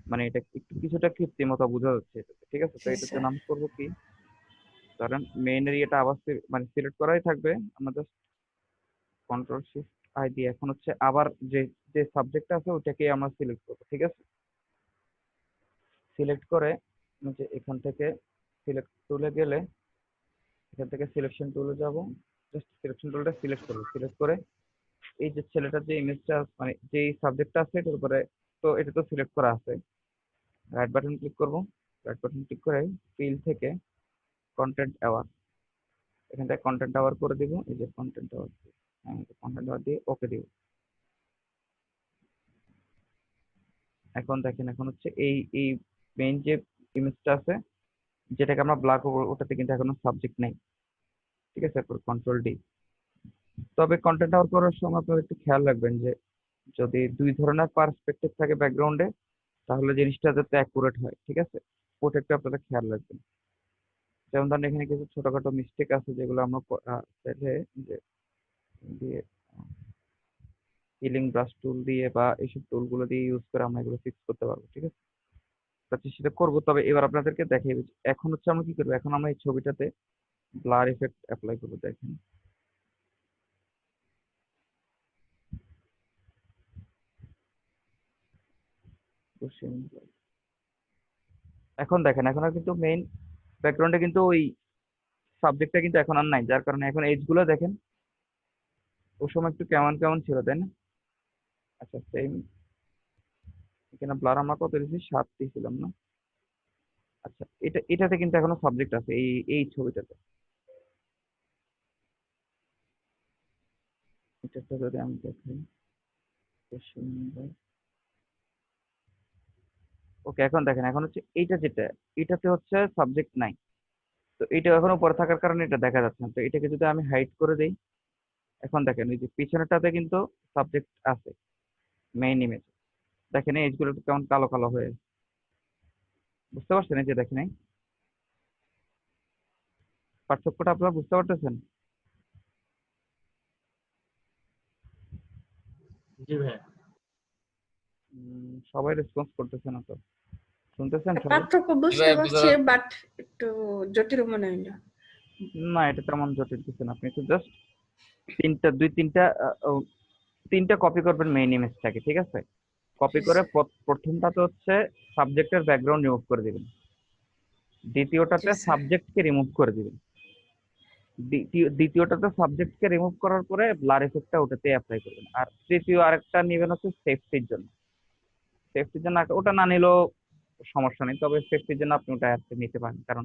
মানে এটা একটু কিছুটা কৃত্রিমতা বোঝা যাচ্ছে এটাতে, ঠিক আছে। তো জি এটার জন্য স্যার। আমি করবো কি, ধরেন মেইন এরিয়াটা আবার মানে সিলেক্ট করাই থাকবে। আমরা জাস্ট কন্ট্রোল শিফট আই দিয়ে এখন হচ্ছে আবার যে যে সাবজেক্টটা আছে ওটাকে আমরা সিলেক্ট করবো, ঠিক আছে। সিলেক্ট করে যে এখান থেকে সিলেক্ট টুলে গেলে এখান থেকে সিলেকশন টুলে যাব, জাস্ট সিলেকশন টুলটা সিলেক্ট করবো। সিলেক্ট করে এই যে ছেলেটার যে ইমেজটা মানে যে সাবজেক্টটা আছে এটার উপরে, তো এটা তো সিলেক্ট করা আছে। রাইট বাটন ক্লিক করব। রাইট বাটন ক্লিক করে ফিল থেকে কন্টেন্ট অ্যাওয়ার, এখান থেকে কন্টেন্ট অ্যাওয়ার করে দিব। এই যে কন্টেন্ট অ্যাওয়ার, হ্যাঁ কন্টেন্ট অ্যাওয়ার দিয়ে ওকে দিব। এখন দেখেন এখন হচ্ছে এই এই মেইন যে ইমেজটা আছে যেটাকে আমরা ব্ল্যাক করবো ওটাতে কিন্তু এখনো সাবজেক্ট নেই, ঠিক আছে। এরপর কন্ট্রোল ডি। তবে কন্টেন্ট অ্যাওয়ার করার সময় আপনারা একটু খেয়াল রাখবেন যে যদি দুই ধরনের পার্সপেক্টিভ থাকে ব্যাকগ্রাউন্ডে তাহলে জিনিসটা যাতে অ্যাকুরেট হয়, ঠিক আছে। ওটা একটু আপনারা খেয়াল রাখবেন। যেমন ধরেন এখানে কিছু ছোটখাটো মিস্টেক আছে যেগুলো আমরা চাইলে যে দিয়ে হিলিং ব্রাশ টুল দিয়ে বা এইসব টুলগুলো দিয়ে ইউজ করে আমরা এগুলো ফিক্স করতে পারবো, ঠিক আছে। আচ্ছা সেটা করবো। তবে এবার আপনাদেরকে দেখাই এখন হচ্ছে আমরা কি করবো, এখন আমরা এই ছবিটাতে ব্লার ইফেক্ট অ্যাপ্লাই করবো। দেখেন এখন দেখেন এখন আর কিন্তু মেইন ব্যাকগ্রাউন্ডে কিন্তু ওই সাবজেক্টটা কিন্তু এখন আর নাই, যার কারণে এখন এজ গুলো দেখেন ওই সময় একটু কেমন কেমন ছিল, তাই না? আচ্ছা সেম এখানে ব্লার আমরা কত দিয়েছি, 7 দিয়েছিলাম না? আচ্ছা এটাতে কিন্তু এখনো সাবজেক্ট আছে এই এই ছবিটাতে। এটাতে যদি আমি দেখাই, বেশ সুন্দর। ওকে, এখন দেখেন, এখন হচ্ছে এইটা যেটা, এটাতে হচ্ছে সাবজেক্ট নাই, তো এটা এখন উপরে থাকার কারণে এটা দেখা যাচ্ছে না। তো এটাকে যদি আমি হাইড করে দেই, এখন দেখেন এই যে পিছনেরটাতে কিন্তু সাবজেক্ট আছে মেইন ইমেজ। দেখেন এই এজগুলো একটু কেমন কালো কালো হয়ে, বুঝতে পারছেন? এই যে দেখেন এই পার্থক্যটা আপনারা বুঝতে পারতেছেন? জি ভাইয়া। সবাই রেসপন্স করতেছে না তো, শুনতেছেন সবাই? পার্থক্য বুঝতে এবার বোঝা পারছি, যাচ্ছে। বাট একটু জটিল মনে হয় না। না, এটা তেমন জটিল কিছু না। আপনি তো জাস্ট দুই তিনটা তিনটা কপি করবেন মেইন ইমেজটাকে, ঠিক আছে? কপি করে প্রথমটাতে হচ্ছে সাবজেক্টের ব্যাকগ্রাউন্ড রিমুভ করে দিবেন, দ্বিতীয়টাতে জি স্যার। সাবজেক্টকে রিমুভ করে দিবেন, দ্বিতীয়টাতে সাবজেক্টকে রিমুভ করার পরে ব্লার ইফেক্টটা ওটাতে অ্যাপ্লাই করবেন। আর তৃতীয় আরেকটা নেবেন হচ্ছে সেফটির জন্য। সেফটির জন্য ওটা না নিলেও সমস্যা নেই, তবে সেফটির জন্য আপনি ওটা অ্যাড নিতে পারেন, কারণ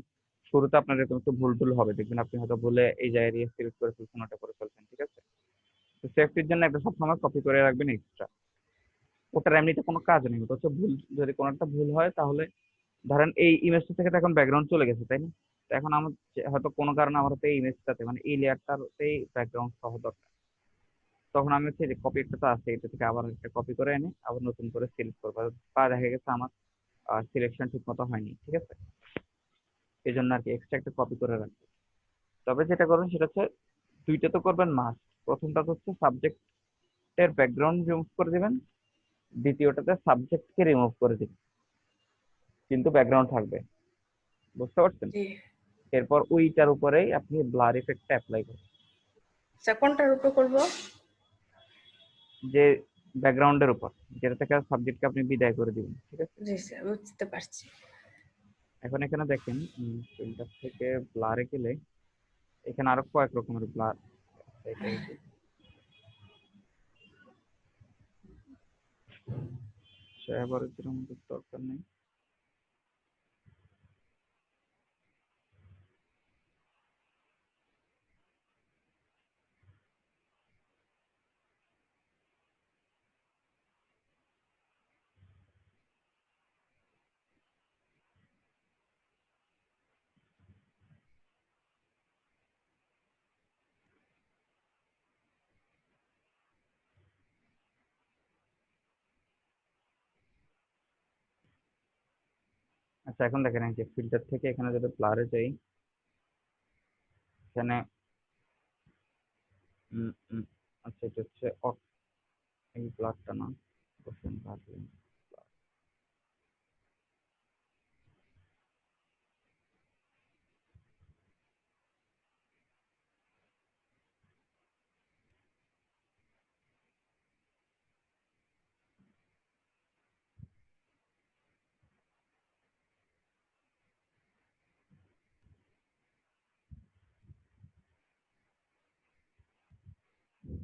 শুরুতে আপনার এরকম একটু ভুল টুল হবে, দেখবেন আপনি হয়তো ভুলে এই জায়গায় সিলেক্ট করে ফেলছেন, ওটা করে ফেলছেন, ঠিক আছে? তো সেফটির জন্য একটা সবসময় কপি করে রাখবেন এক্সট্রা। ওটার এমনিতে কোনো কাজ নেই, ওটা হচ্ছে ভুল, যদি কোনো একটা ভুল হয় তাহলে ধরেন এই ইমেজটা থেকে তো এখন ব্যাকগ্রাউন্ড চলে গেছে, তাই না? তো এখন আমার হয়তো কোনো কারণে আমার হয়তো এই ইমেজটাতে মানে এই লেয়ারটাতেই ব্যাকগ্রাউন্ড সহ দরকার, তখন আমি হচ্ছে যে কপি একটা তো আছে, এটা থেকে আবার একটা কপি করে এনে আবার নতুন করে সিলেক্ট করবো, বা দেখা গেছে আমার সিলেকশন ঠিক মতো হয়নি, ঠিক আছে? এই জন্য আর কি এক্সট্রা একটা কপি করে রাখবো। তবে যেটা করবেন সেটা হচ্ছে দুইটা তো করবেন মাস্ট। প্রথমটা হচ্ছে সাবজেক্টের ব্যাকগ্রাউন্ড রিমুভ করে দিবেন, দ্বিতীয়টাতে সাবজেক্টকে রিমুভ করে দিবেন, কিন্তু ব্যাকগ্রাউন্ড থাকবে, বুঝতে পারছেন? জি এরপর ওইটার উপরেই আপনি ব্লার ইফেক্টটা অ্যাপ্লাই করবেন, স্যার, কোনটার উপর করব? যে ব্যাকগ্রাউন্ডের উপর, যেটা থেকে সাবজেক্টকে আপনি বিদায় করে দিবেন, ঠিক আছে? জি স্যার, বুঝতে পারছি। এখন এখানে দেখেন ফিল্টার থেকে ব্লারে গেলে এখানে আরো কয়েক রকমের ব্লার, এটাই আবার যেরকম দরকার নেই। আচ্ছা, এখন দেখেন এই যে ফিল্টার থেকে এখানে যদি ব্লারে যাই, এখানে উম, উম, আচ্ছা এটা হচ্ছে এই ব্লারটা না, বসেন ব্লার,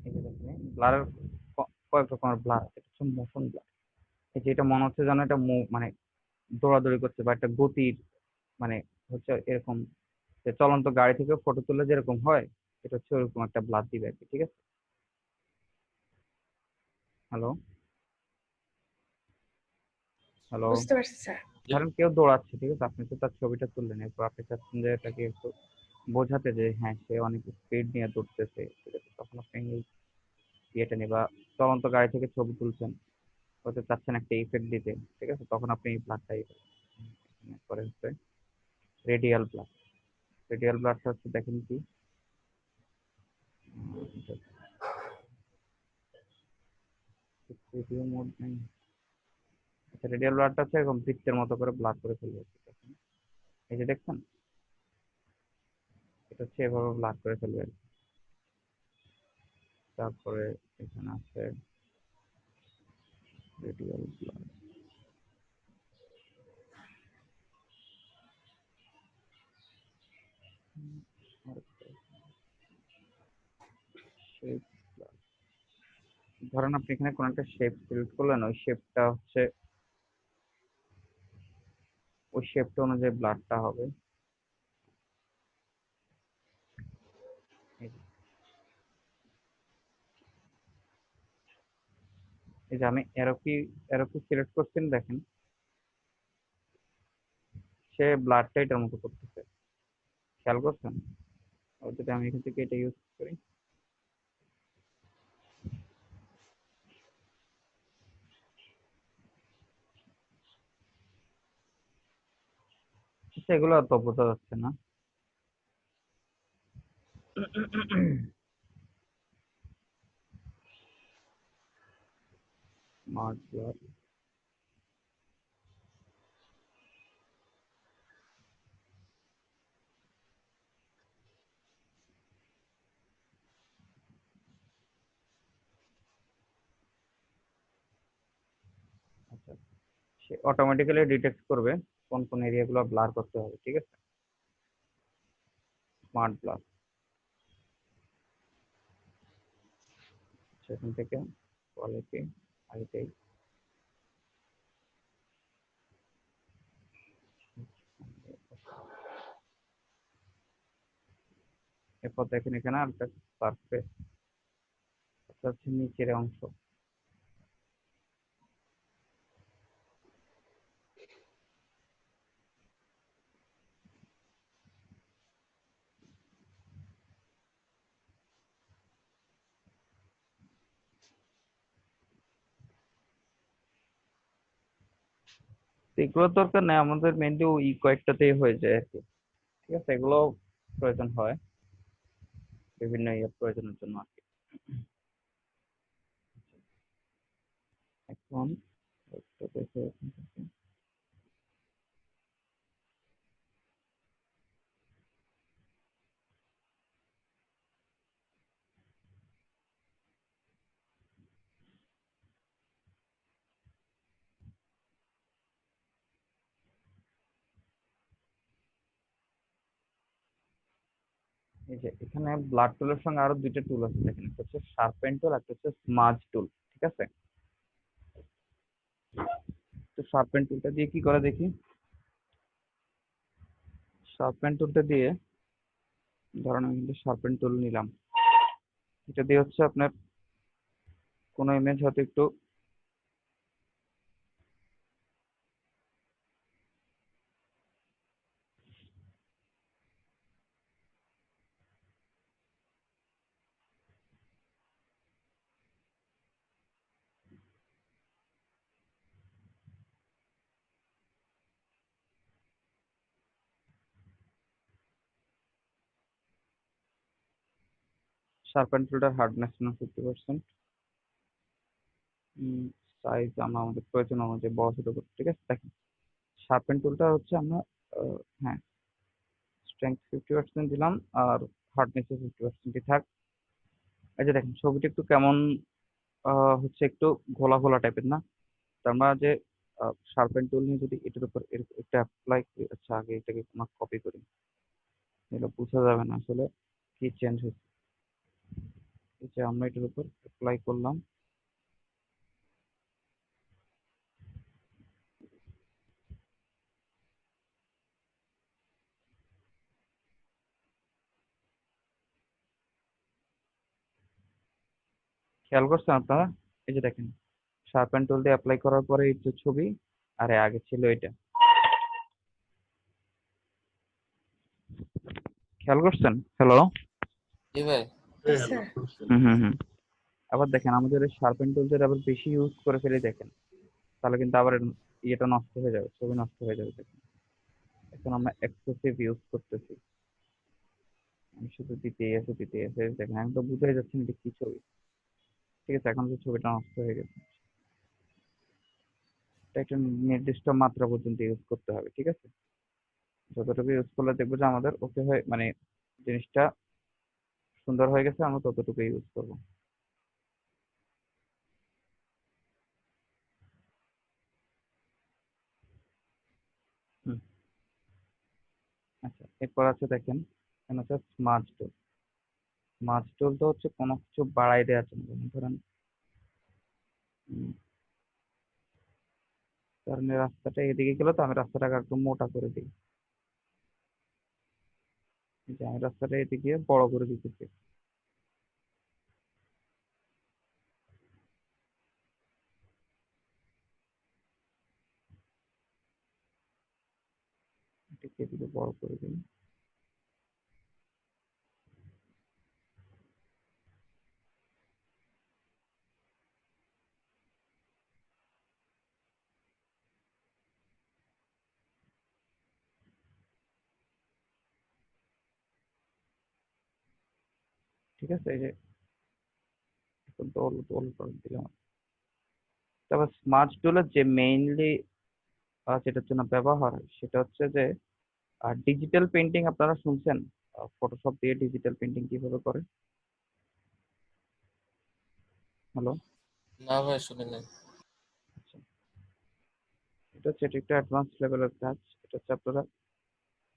এই যে দেখেন ব্লারের কয়েক রকমের ব্লার আছে। এটা হচ্ছে মোশন ব্লার। এই যে এটা মনে হচ্ছে যেন এটা মানে দৌড়াদৌড়ি করছে বা একটা গতির মানে হচ্ছে এরকম, যে চলন্ত গাড়ি থেকে ফটো তুললে যেরকম হয়, এটা হচ্ছে ওরকম একটা ব্লার দিবে আর কি, ঠিক আছে? Hello, hello. বুঝতে পারছি স্যার। ধরেন কেউ দৌড়াচ্ছে, ঠিক আছে? আপনি তো তার ছবিটা তুললেন, এরপর আপনি চাচ্ছেন যে এটাকে একটু বোঝাতে যে হ্যাঁ সে অনেক স্পিড নিয়ে দৌড়তেছে, ঠিক আছে? তখন আপনি এই ইয়েটা নিয়ে বা চলন্ত গাড়ি থেকে ছবি তুলছেন, হয়তো চাচ্ছেন একটা ইফেক্ট দিতে, ঠিক আছে? তখন আপনি এই ব্লারটাই করে হচ্ছে রেডিয়াল ব্লার। রেডিয়াল ব্লারটা হচ্ছে দেখেন কি, রেডিও মোড নেই। আচ্ছা, রেডিয়াল ব্লারটা হচ্ছে এরকম বৃত্তের মতো করে ব্লার করে ফেলবে, এই যে দেখছেন, এটা হচ্ছে এভাবে ব্লার করে ফেলবে আর কি। তারপরে এখানে আছে রেডিয়াল ব্লার, শেপ ব্লার। ধরেন আপনি এখানে কোন একটা শেপ সিলেক্ট করলেন, ওই শেপটা অনুযায়ী ব্লারটা হবে। এই যে এই যে আমি অ্যারো কি সিলেক্ট করছেন দেখেন, সে ব্লাডটা এটার মতো করতেছে, খেয়াল করছেন? যদি আমি এখান থেকে এটা ইউজ করি, সেগুলো তো বোঝা যাচ্ছে না। স্মার্ট ব্লাড, আচ্ছা, সে অটোমেটিক্যালি ডিটেক্ট করবে কোন কোন এরিয়াগুলো ব্লার করতে হবে, ঠিক আছে? স্মার্ট ব্লার, সেখান থেকে কোয়ালিটি আইটাই এরপর দেখেন এখানে আর একটা সারফেস, এটা হচ্ছে নিচের অংশ। তো এগুলোর দরকার নেই, আমাদের মেনলি ওই কয়েকটাতেই হয়ে যায় আর কি, ঠিক আছে? এগুলো প্রয়োজন হয় বিভিন্ন ইয়ের প্রয়োজনের জন্য আর কি। এখন একটা দেখে এখান থেকে। এই যে এখানে ব্লাড টুলের সঙ্গে আরো দুইটা টুল আছে, দেখেন, একটা হচ্ছে শার্পেন টুল, একটা হচ্ছে স্মাজ টুল, ঠিক আছে? তো শার্পেন টুলটা দিয়ে কি করে দেখি। শার্পেন টুলটা দিয়ে ধরেন আমি কিন্তু শার্পেন টুল নিলাম, এটা দিয়ে হচ্ছে আপনার কোনো ইমেজ হয়তো একটু শার্পেন টুলটার হার্ডনেস 50%, সাইজ আমরা আমাদের প্রয়োজন অনুযায়ী বড় ছোট করতে, ঠিক আছে? দেখেন শার্পেন টুলটা হচ্ছে আমরা হ্যাঁ স্ট্রেংথ 50% দিলাম আর হার্ডনেস 50% থাক। এই যে দেখেন ছবিটা একটু কেমন হচ্ছে একটু ঘোলা ঘোলা টাইপের না? তো আমরা যে শার্পেন টুল নিয়ে যদি এটার উপর একটা অ্যাপ্লাই করি, আচ্ছা আগে এটাকে আমরা কপি করি, এটা বোঝা যাবে না আসলে কি চেঞ্জ হচ্ছে। এই যে আমরা এটার উপর অ্যাপ্লাই করলাম, খেয়াল করছেন আপনারা? এই যে দেখেন শার্পেন টুল দিয়ে অ্যাপ্লাই করার পরে এই যে ছবি, আরে আগে ছিল এটা, খেয়াল করছেন? হ্যালো? জি ভাই। হ্যাঁ, আচ্ছা, হুম হুম হুম। আবার দেখেন আমাদের এই শার্পেন টুল যদি আবার বেশি ইউজ করে ফেলি দেখেন, তাহলে কিন্তু আবার ইয়েটা নষ্ট হয়ে যাবে, ছবি নষ্ট হয়ে যাবে। দেখেন এখন আমরা এক্সেসিভ ইউজ করতেছি, আমি শুধু দিতেই আছে, দেখেন আমি তো বুঝাই যাচ্ছে না এটা কি ছবি, ঠিক আছে? এখন তো ছবিটা নষ্ট হয়ে গেছে। এটা একটা নির্দিষ্ট মাত্রা পর্যন্ত ইউজ করতে হবে, ঠিক আছে? যতটুকু ইউজ করলে দেখবো যে আমাদের ওকে হয়, মানে জিনিসটা সুন্দর হয়ে গেছে, আমরা ততটুকু ইউজ করবো। হুম, আচ্ছা, এরপর আছে দেখেন এখানে হচ্ছে স্মার্ট টুল। স্মার্ট টুল তো হচ্ছে কোনো কিছু বাড়াই দেওয়ার জন্য, যেমন ধরেন ধরেন এই রাস্তাটা এদিকে গেল, তো আমি রাস্তাটাকে একটু মোটা করে দিই, এই যে আমি রাস্তাটা এদিকে বড় করে দিতেছি। এটাকে এদিকে বড় করে দিন। ঠিক আছে, এই যে একটু দোল দোল করে দিলাম। তারপর স্মার্ট টুলের যে মেইনলি যেটার জন্য ব্যবহার হয় সেটা হচ্ছে যে ডিজিটাল পেন্টিং আপনারা শুনছেন? ফটোশপ দিয়ে ডিজিটাল পেন্টিং কিভাবে করে? হ্যালো, না ভাই শুনি নাই। আচ্ছা, এটা হচ্ছে এটা একটু অ্যাডভান্স লেভেলের কাজ। এটা হচ্ছে আপনারা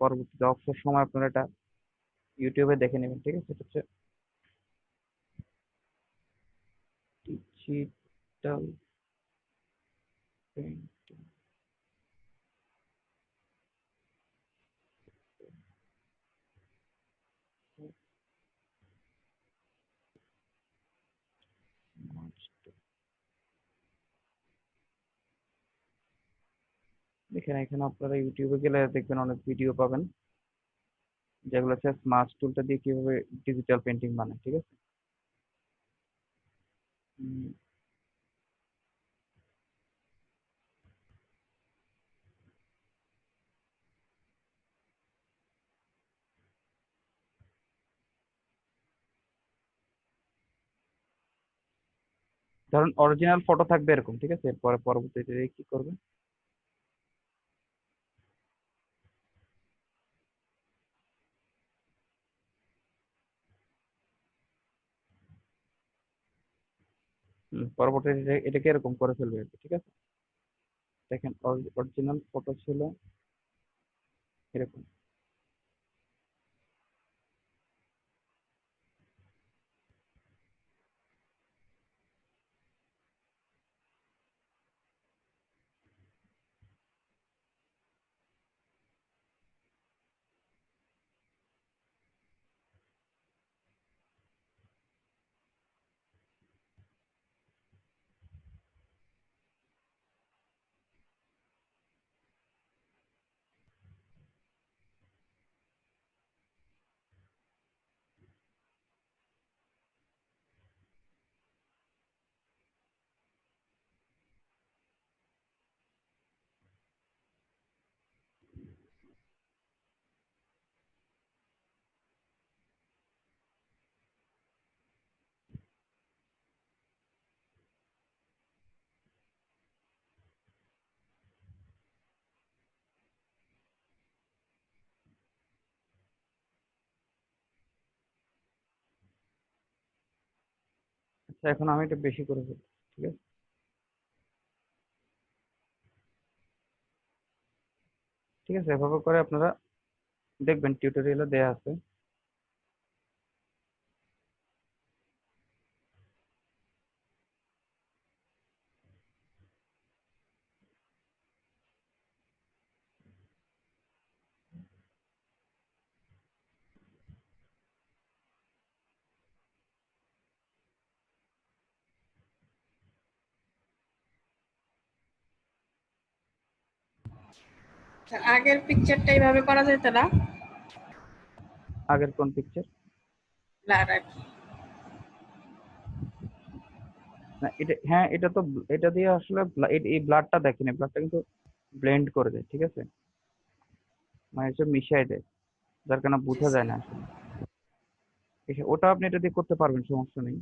পরবর্তীতে অবসর সময় আপনারা এটা ইউটিউবে দেখে নেবেন। ঠিক আছে, এটা হচ্ছে ডিজিটাল পেন্টিং। দেখেন এখানে আপনারা ইউটিউবে গেলে দেখবেন অনেক ভিডিও পাবেন যেগুলো হচ্ছে স্মার্ট টুলটা দিয়ে কিভাবে ডিজিটাল পেন্টিং বানায়। ঠিক আছে, উম, ধরুন অরিজিনাল ফটো থাকবে এরকম। ঠিক আছে, এরপরে পরবর্তীতে কি করবে, পরবর্তীতে এটাকে এরকম করে ফেলবে আর কি। ঠিক আছে, দেখেন অরিজিনাল ফটো ছিল এরকম। আচ্ছা, এখন আমি এটা বেশি করে ফেলবো। ঠিক আছে, ঠিক আছে, এভাবে করে আপনারা দেখবেন টিউটোরিয়ালে দেয়া আছে। আগের পিকচারটা এইভাবে করা যেত না? আগের কোন পিকচার? ব্লার আর কি। না এটা, হ্যাঁ এটা তো এটা দিয়ে আসলে এই ব্লাডটা দেখেন, এই ব্লাডটা কিন্তু ব্লেন্ড করে দেয়। ঠিক আছে, মানে এসব মিশাই দেয়, যার কারণে বোঝা যায় না আসলে। ওটা আপনি এটা দিয়ে করতে পারবেন, সমস্যা নেই।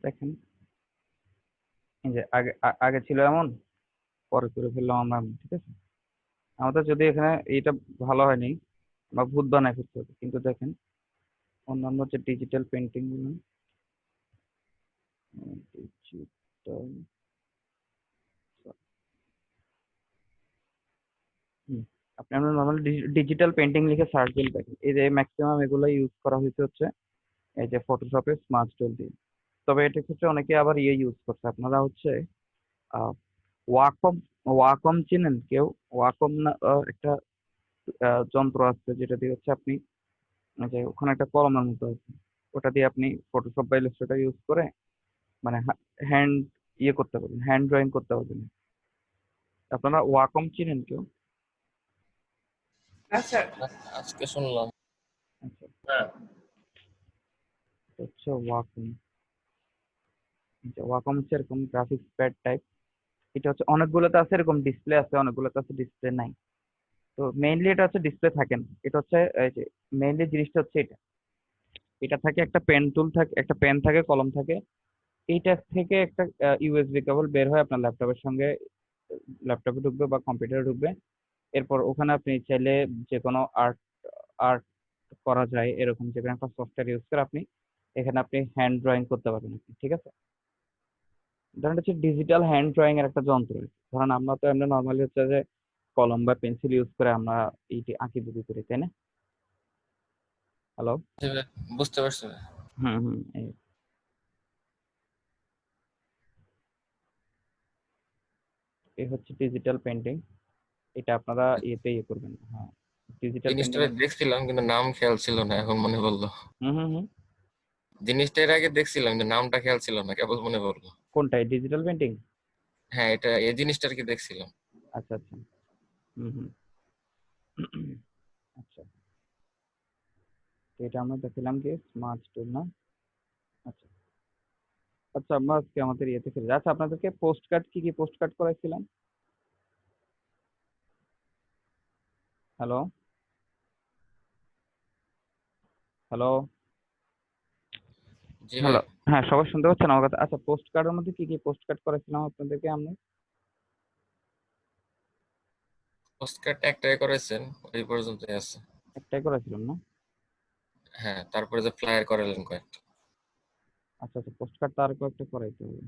দেখেন এই যে আগে ছিল এমন, পরে করে ফেললাম আমরা এমন, ঠিক আছে। আমাদের যদি এখানে এইটা ভালো হয়নি বা ভূত বানায় ফেলতে হবে, কিন্তু দেখেন অন্যান্য যে ডিজিটাল পেন্টিং গুলো, ডিজিটাল, আপনি আমরা নর্মাল ডিজিটাল পেন্টিং লিখে সার্চ দিলে দেখেন এই যে ম্যাক্সিমাম এগুলো ইউজ করা হয়েছে হচ্ছে এই যে ফটোশপে স্মার্ট টুল দিয়ে। তবে এটার ক্ষেত্রে অনেকে আবার ইয়ে ইউজ করছে, আপনারা হচ্ছে ওয়াকম, ওয়াকম চিনেন কেউ? ওয়াকম না একটা যন্ত্র আছে যেটা দিয়ে হচ্ছে আপনি এই যে ওখানে একটা কলমের মতো আছে, ওটা দিয়ে আপনি ফটোশপ বা ইলাস্ট্রেটর ইউজ করে মানে হ্যান্ড ইয়ে করতে পারবেন, হ্যান্ড ড্রয়িং করতে পারবেন। আপনারা ওয়াকম চিনেন কেউ? আচ্ছা, আজকে শুনলাম। আচ্ছা, হ্যাঁ, এটা হচ্ছে ওয়াকম। ওয়াকম হচ্ছে এরকম গ্রাফিক্স প্যাড টাইপ। এটা হচ্ছে অনেকগুলোতে আছে এরকম ডিসপ্লে আছে, অনেকগুলোতে আছে ডিসপ্লে নাই। তো মেইনলি এটা হচ্ছে ডিসপ্লে থাকে না, এটা হচ্ছে এই যে মেইনলি জিনিসটা হচ্ছে এটা, এটা থাকে একটা পেন টুল থাকে, একটা পেন থাকে, কলম থাকে। এইটা থেকে একটা ইউএসবি কেবল বের হয় আপনার ল্যাপটপের সঙ্গে, ল্যাপটপে ঢুকবে বা কম্পিউটারে ঢুকবে। এরপর ওখানে আপনি চাইলে যে কোনো আর্ট আর্ট করা যায় এরকম যে কোনো একটা সফটওয়্যার ইউজ করে আপনি এখানে আপনি হ্যান্ড ড্রয়িং করতে পারবেন আপনি, ঠিক আছে। ধরেন এটা হচ্ছে ডিজিটাল হ্যান্ড ড্রয়িং এর একটা যন্ত্র। ধরেন আমরা তো এমনি নর্মালি হচ্ছে যে কলম বা পেন্সিল ইউজ করে আমরা এইটি আঁকি বুকি করি, তাই না? হ্যালো। বুঝতে পারছি ভাই। হুম হুম এই হচ্ছে ডিজিটাল পেন্টিং। এটা আপনারা ইয়েতে ইয়ে করবেন, হ্যাঁ ডিজিটাল জিনিসটা পেন্টিং। দেখছিলাম কিন্তু নাম খেয়াল ছিল না, এখন মনে পড়লো। হুম হুম হুম জিনিসটা এর আগে দেখছিলাম কিন্তু নামটা খেয়াল ছিল না, কেবল মনে পড়লো। কোনটাই ডিজিটাল পেন্টিং? হ্যাঁ, এটা এই জিনিসটা আর কি দেখছিলাম। আচ্ছা আচ্ছা, হুম হুম আচ্ছা, তো এটা আমরা দেখলাম কি স্মার্ট টুল না। আচ্ছা আচ্ছা, আমরা আজকে আমাদের ইয়েতে ফিরে যাই। আচ্ছা আপনাদেরকে পোস্ট কার্ড কি কি পোস্ট কার্ড করাইছিলাম? হ্যালো হ্যালো জি ভাই। হ্যালো, হ্যাঁ সবাই শুনতে পাচ্ছেন আমার কথা? আচ্ছা পোস্ট কার্ডের মধ্যে কি কি পোস্ট কার্ড করাইছিলাম আপনাদেরকে আমরা? পোস্টকার্ড একটাই করেছেন, ওই পর্যন্তই আছে। একটাই করেছিলাম না? হ্যাঁ, তারপরে যে ফ্লায়ার করালেন কয়েকটা। আচ্ছা আচ্ছা, পোস্ট কার্ড তার কয়েকটা করাইতে হবে।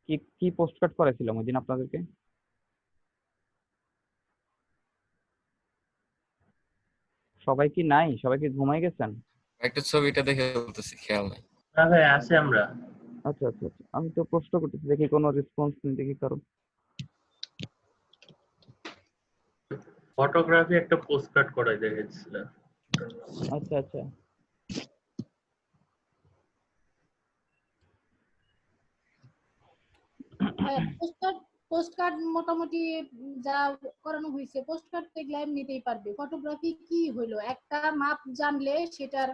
কি কি পোস্ট কার্ড করেছিলাম ওই দিন আপনাদেরকে? সবাই কি নাই? সবাই কি ঘুমাই গেছেন? একটা ছবিটা দেখে বলতেছি, খেয়াল নাই। না ভাই আছি আমরা। আচ্ছা আচ্ছা আচ্ছা, আমি তো প্রশ্ন করতেছি, দেখি কোনো রেসপন্স নেই, দেখি কারো। ফটোগ্রাফি একটা পোস্টকার্ড করাই দেখেছিল। আচ্ছা আচ্ছা, পোস্ট কার্ড মোটামুটি যা করানো হয়েছে, পোস্ট কার্ড তো এগুলা এমনিতেই পারবে। ফটোগ্রাফি কি হলো, একটা মাপ জানলে সেটার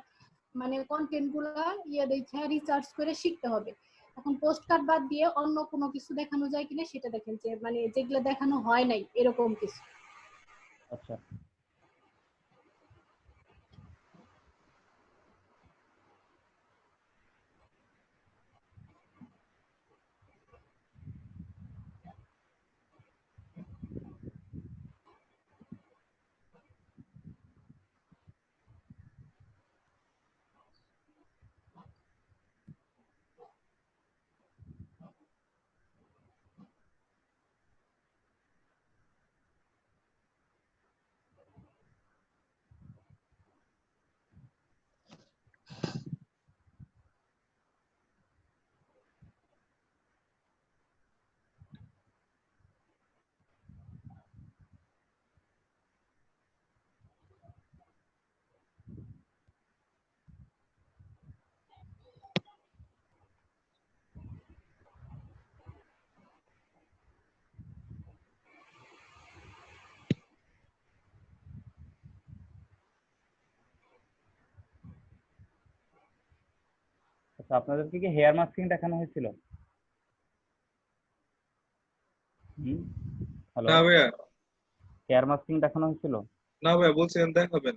মানে কন্টেন্ট গুলা দেখে রিসার্চ করে শিখতে হবে। এখন পোস্ট কার্ড বাদ দিয়ে অন্য কোনো কিছু দেখানো যায় কিনা সেটা দেখেন, যে মানে যেগুলো দেখানো হয় নাই এরকম কিছু। আচ্ছা আচ্ছা, আপনাদেরকে কি হেয়ার মাস্কিং দেখানো হয়েছিল? হুম, হ্যালো, না ভাইয়া, হেয়ার মাস্কিং দেখানো হয়েছিল? না ভাইয়া, বলছিলেন দেখাবেন।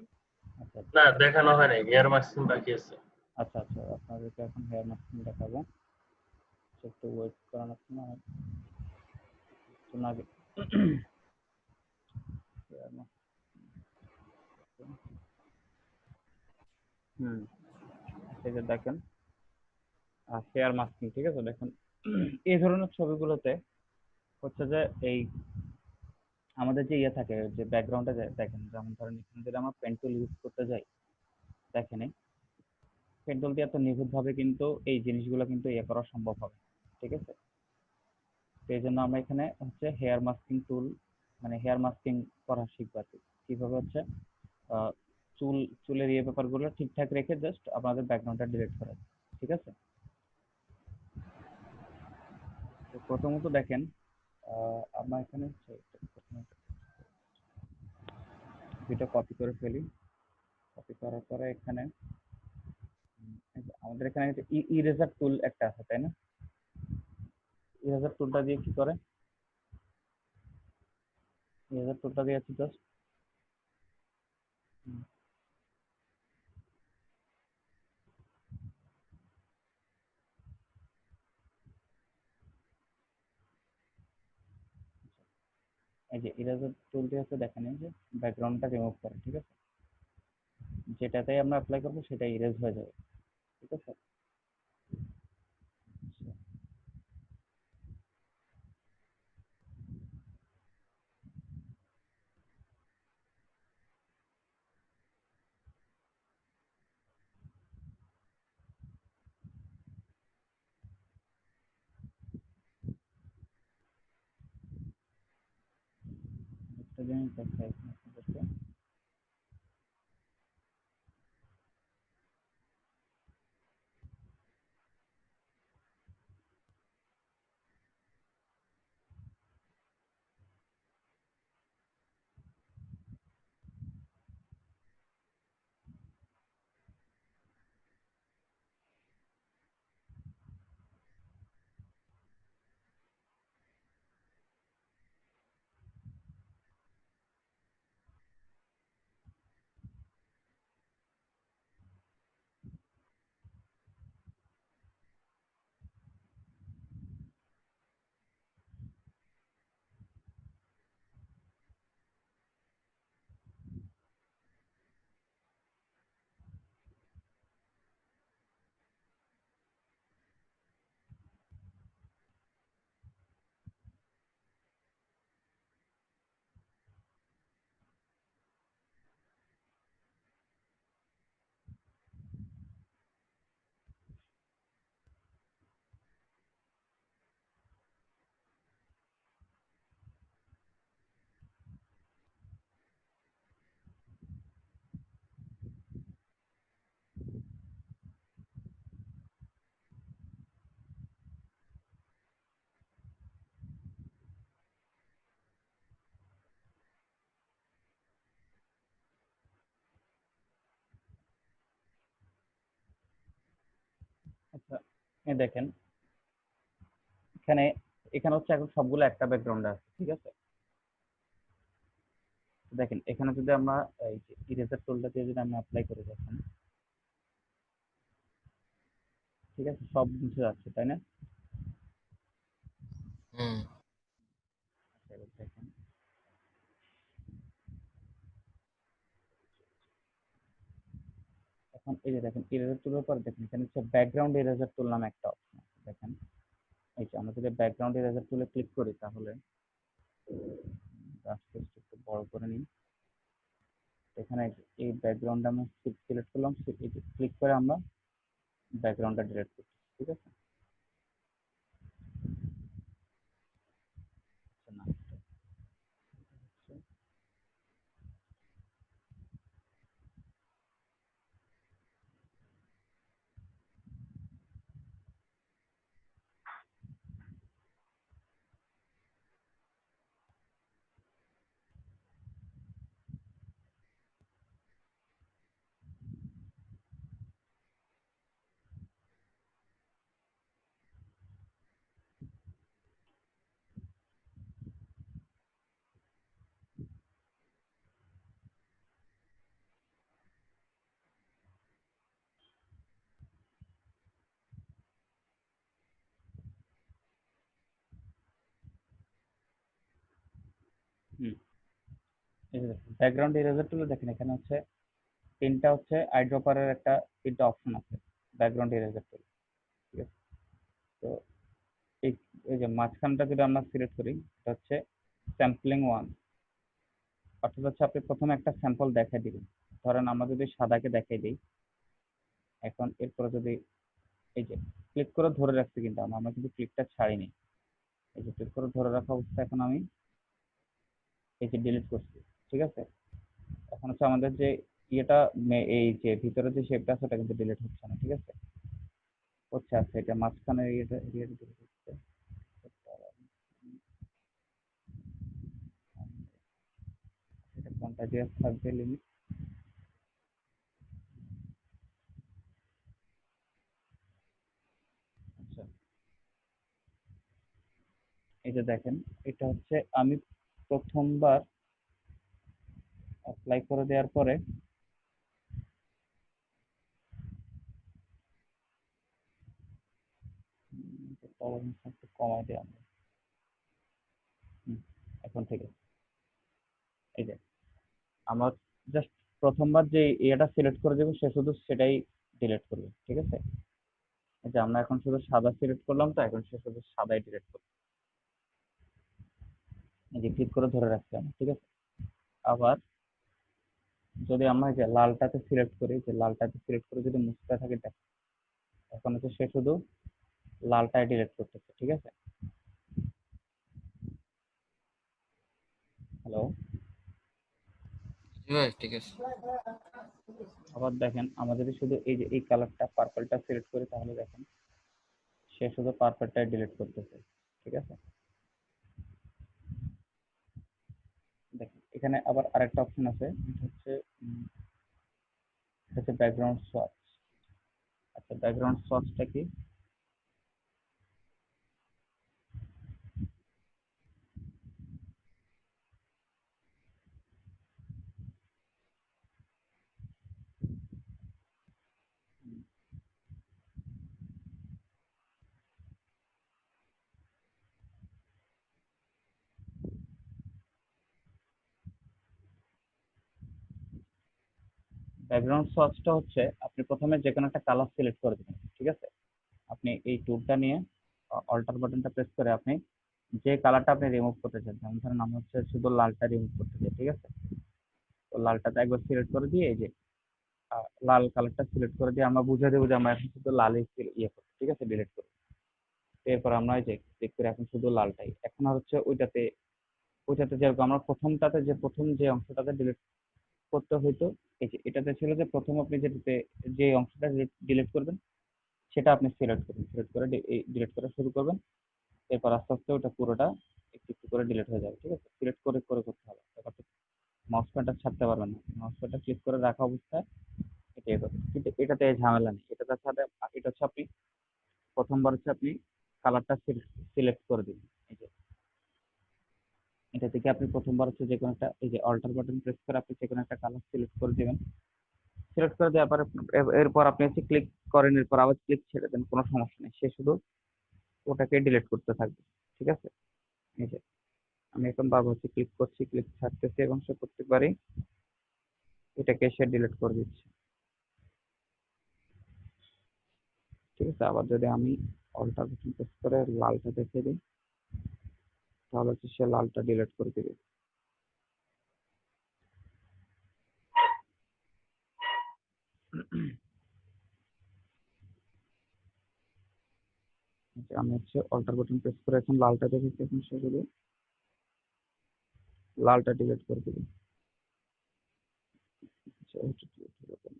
আচ্ছা না দেখানো হয় নাই, হেয়ার মাস্কিং বাকি আছে। আচ্ছা আচ্ছা, আপনাদেরকে এখন হেয়ার মাস্কিং দেখাবো, একটু ওয়েট করানো না একটু আগে। হেয়ার হুম, এই যে দেখেন হেয়ার মাস্কিং, ঠিক আছে। দেখেন এই ধরনের ছবিগুলোতে হচ্ছে যে এই আমাদের যে ইয়ে থাকে, যে ব্যাকগ্রাউন্ডে দেখেন, যেমন ধরেন এখানে যদি আমরা পেন টুল ইউজ করতে যাই, দেখেন পেন টুল দিয়ে এত নিখুঁতভাবে কিন্তু এই জিনিসগুলো কিন্তু ইয়ে করা সম্ভব হবে, ঠিক আছে। তো এই জন্য আমরা এখানে হচ্ছে হেয়ার মাস্কিং টুল, মানে হেয়ার মাস্কিং করা শিখবো আর কি। কিভাবে হচ্ছে আহ, চুলের ইয়ে ব্যাপারগুলো ঠিকঠাক রেখে জাস্ট আপনাদের ব্যাকগ্রাউন্ডটা ডিলিট করা যায়, ঠিক আছে। তো প্রথমত দেখেন আমরা এখানে হচ্ছে ভিডিও কপি করে ফেলি। কপি করার পরে এখানে এই যে আমাদের এখানে ইরেজার টুল একটা আছে, তাই না? ইরেজার টুলটা দিয়ে কি করে, ইরেজার টুলটা দিয়ে হচ্ছে জাস্ট এই যে ইরেজার টুল দিয়ে হচ্ছে দেখেন এই যে ব্যাকগ্রাউন্ডটা রিমুভ করে, ঠিক আছে। যেটাতেই আমরা অ্যাপ্লাই করবো সেটা ইরেজ হয়ে যাবে, ঠিক আছে। একটা জিনিস দেখাই আপনাদেরকে। আচ্ছা দেখেন এখানে, এখানে হচ্ছে এখন সবগুলো একটা ব্যাকগ্রাউন্ডে আছে, ঠিক আছে। দেখেন এখানে যদি আমরা এই যে ইরেজার টুলটা দিয়ে যদি আমরা অ্যাপ্লাই করে দেখেন, ঠিক আছে, সব মুছে যাচ্ছে, তাই না? হুম। আচ্ছা, এবার দেখেন এখন এই যে দেখেন ইরেজার টুলের পর দেখেন এখানে হচ্ছে ব্যাকগ্রাউন্ড ইরেজার টুল নামে একটা অপশন আছে, দেখেন এই যে আমরা যদি ব্যাকগ্রাউন্ড ইরেজার টুলে ক্লিক করি তাহলে ব্রাশটা একটু বড় করে নিই। এখানে এই ব্যাকগ্রাউন্ডটা আমি সিলেক্ট করলাম, ক্লিক করে আমরা ব্যাকগ্রাউন্ডটা ডিলিট করছি, ঠিক আছে। আচ্ছা, না হুম, এই যে ব্যাকগ্রাউন্ড ইরেজার টুলে দেখেন এখানে হচ্ছে তিনটা হচ্ছে আইড্রপারের একটা তিনটা অপশন আছে ব্যাকগ্রাউন্ড ইরেজার টুল, ঠিক আছে? তো এই এই যে মাঝখানটা যদি আমরা সিলেক্ট করি, এটা হচ্ছে স্যাম্পলিং ওয়ান, অর্থাৎ হচ্ছে আপনি প্রথমে একটা স্যাম্পল দেখাই দিবেন। ধরেন আমরা যদি সাদাকে দেখাই দিই, এখন এরপরে যদি এই যে ক্লিক করে ধরে রাখছি, কিন্তু আমরা কিন্তু ক্লিকটা ছাড়িনি। এই যে ক্লিক করে ধরে রাখা অবস্থা এখন আমি এই যে ডিলিট করছি, ঠিক আছে? এখন হচ্ছে আমাদের যে ইয়েটা এই যে ভিতরে যে শেপটা আছে ওটা কিন্তু ডিলিট হচ্ছে না, ঠিক আছে? হচ্ছে আচ্ছা, এটা মাঝখানে ইয়েটা ইয়েটা delete হচ্ছে। এটা কোনটা দিয়ে থাকবে লিমিট? আচ্ছা, এই যে দেখেন এটা হচ্ছে আমি প্রথমবার অ্যাপ্লাই করে দেওয়ার পরে টলারেন্স একটু কমাই দেওয়া আমরা। এখন ঠিক আছে। এই যে আমরা জাস্ট প্রথমবার যে ইয়েটা সিলেক্ট করে দেবো সে শুধু সেটাই ডিলিট করবে, ঠিক আছে? এই যে আমরা এখন শুধু সাদা সিলেক্ট করলাম, তো এখন সে শুধু সাদাই ডিলিট করবে। এই যে ক্লিক করে ধরে রাখছি আমরা, ঠিক আছে? আবার যদি আমরা এই যে লালটাতে সিলেক্ট করি, যে লালটাতে সিলেক্ট করে যদি মুছতে থাকি, দেখ এখন হচ্ছে সে শুধু লালটাই ডিলিট করতেছে, ঠিক আছে? হ্যালো, জি ভাই ঠিক আছে। আবার দেখেন আমরা যদি শুধু এই যে এই কালারটা পার্পলটা সিলেক্ট করি, তাহলে দেখেন সে শুধু পার্পলটাই ডিলিট করতেছে, ঠিক আছে? দেখেন এখানে আবার আরেকটা অপশন আছে, এটা হচ্ছে ব্যাকগ্রাউন্ড সোয়াচ। আচ্ছা, ব্যাকগ্রাউন্ড সোয়াচটা কি? ব্যাকগ্রাউন্ড সোয়াচটা হচ্ছে আপনি প্রথমে যে কোনো একটা কালার সিলেক্ট করে দেবেন, ঠিক আছে? আপনি এই টুলটা নিয়ে অল্টার বাটনটা প্রেস করে আপনি যে কালারটা আপনি রিমুভ করতে চান, যেমন ধরেন আমি হচ্ছে শুধু লালটা রিমুভ করতে চাই, ঠিক আছে? তো লালটাতে একবার সিলেক্ট করে দিয়ে এই যে লাল কালারটা সিলেক্ট করে দিয়ে আমরা বুঝে দেবো যে আমরা এখন শুধু লালই ইয়ে করবো, ঠিক আছে? ডিলিট করবো। এরপর আমরা এই যে ক্লিক করে এখন শুধু লালটাই, এখন আর হচ্ছে ওইটাতে যেরকম আমরা প্রথমটাতে যে প্রথম যে অংশটাতে ডিলিট করতে হইতো, এই যে এটাতে ছিল যে প্রথম আপনি যেটাতে যে অংশটা ডিলিট করবেন সেটা আপনি সিলেক্ট করবেন, সিলেক্ট করে ডিলিট করা শুরু করবেন। এরপর আস্তে আস্তে ওটা পুরোটা একটু একটু করে ডিলিট হয়ে যাবে, ঠিক আছে? সিলেক্ট করে করে করতে হবে, ব্যাপারটা মাউস পয়েন্টার ছাড়তে পারবেন না, মাউস পয়েন্টার ক্লিক করে রাখা অবস্থায় এটা ইয়ে করবেন। কিন্তু এটাতে এই ঝামেলা নেই, এটাতে সাথে এটা হচ্ছে আপনি প্রথমবার হচ্ছে আপনি কালারটা সিলেক্ট করে দিবেন। এই যে এটা থেকে আপনি প্রথমবার হচ্ছে যে কোনো একটা এই যে অল্টার বাটন প্রেস করে আপনি যে কোনো একটা কালার সিলেক্ট করে দিবেন। সিলেক্ট করে দেওয়ার পরে এরপর আপনি হচ্ছে ক্লিক করেন, এরপর আবার ক্লিক ছেড়ে দেন, কোনো সমস্যা নেই, সে শুধু ওটাকে ডিলিট করতে থাকবে, ঠিক আছে? এই যে আমি এখন বারবার হচ্ছে ক্লিক করছি, ক্লিক ছাড়তেছি এবং সে প্রত্যেকবারই এটাকে সে ডিলিট করে দিচ্ছে, ঠিক আছে? আবার যদি আমি অল্টার বাটন প্রেস করে লালটা দেখে দিই, তাহলে হচ্ছে সে লালটা ডিলিট করে দিবে। আমি হচ্ছে অল্টার বাটন প্রেস করে এখন লালটা দেখেছি, এখন সে শুধু লালটা ডিলিট করে দিবে। আচ্ছা, এটা delete হলো কেন?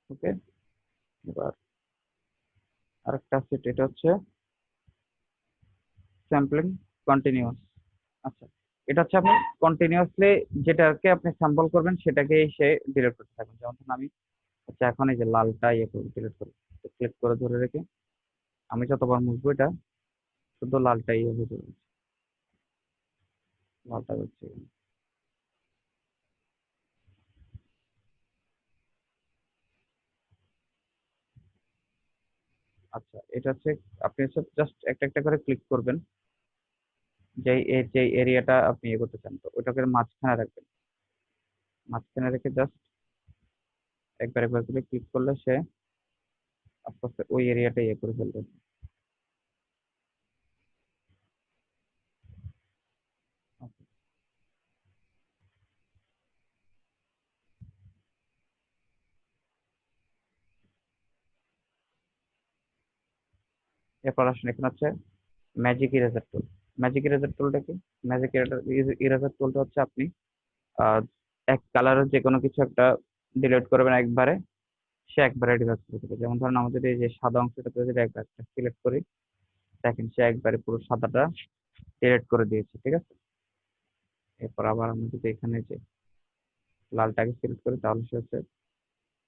ওকে, এবার আরেকটা আছে, এটা হচ্ছে স্যাম্পলিং কন্টিনিউয়াস। আচ্ছা, এটা হচ্ছে আপনি কন্টিনিউয়াসলি যেটাকে আপনি স্যাম্পল করবেন সেটাকে সে ডিলিট করতে থাকবেন। যেমন ধরুন আমি আচ্ছা এখন এই যে লালটা ইয়ে করবো, ডিলিট করবো, ক্লিক করে ধরে রেখে আমি যতবার মুছবো এটা শুধু লালটা ইয়ে হয়ে যাবে, লালটা হচ্ছে। আচ্ছা এটা হচ্ছে আপনি হচ্ছে জাস্ট একটা একটা করে ক্লিক করবেন, যে এরিয়াটা আপনি ইয়ে করতে চান, তো ওটাকে মাঝখানে রাখবেন। মাঝখানে রেখে জাস্ট একবার একবার করে ক্লিক করলে সে আস্তে আস্তে ওই এরিয়াটা ইয়ে করে ফেলবে। এরপর আসেন এখানে হচ্ছে ম্যাজিক ইরেজার টুল। ম্যাজিক ইরেজার টুলটা কি? ম্যাজিক ইরেজার টুলটা হচ্ছে আপনি আহ, এক কালারের যে কোনো কিছু একটা ডিলিট করবেন একবারে, সে একবারে ডিলিট করে দেবে। যেমন ধরুন আমাদের এই যে সাদা অংশটাতে যদি একবার সিলেক্ট করি, দেখেন সে একবারে পুরো সাদাটা ডিলিট করে দিয়েছে, ঠিক আছে। এরপর আবার আমি যদি এখানে যে লালটাকে সিলেক্ট করি তাহলে সে হচ্ছে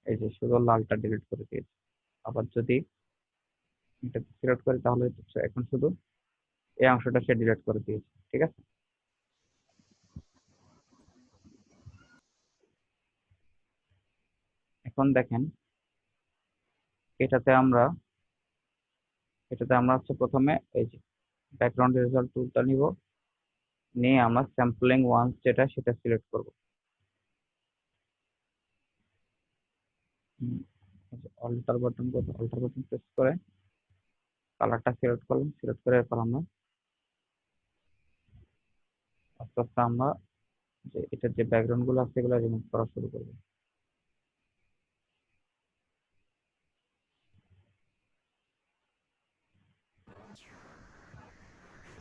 এই যে শুধু লালটা ডিলিট করে দিয়েছে। আবার যদি এটা সিলেক্ট করি তাহলে হচ্ছে এখন শুধু এই অংশটা সে ডিলিট করে দিয়েছে, ঠিক আছে। এখন দেখেন এটাতে আমরা হচ্ছে প্রথমে এই যে ব্যাকগ্রাউন্ড রেজাল্ট টুলটা নিব, নিয়ে আমরা স্যাম্পলিং ওয়ান্স যেটা সেটা সিলেক্ট করব। অল্টার বাটন প্রেস করে কালারটা সিলেক্ট করলাম, সিলেক্ট করে এরপর আমরা আস্তে আস্তে আমরা যে এটার যে ব্যাকগ্রাউন্ড গুলো আছে এগুলো রিমুভ করা শুরু করবো।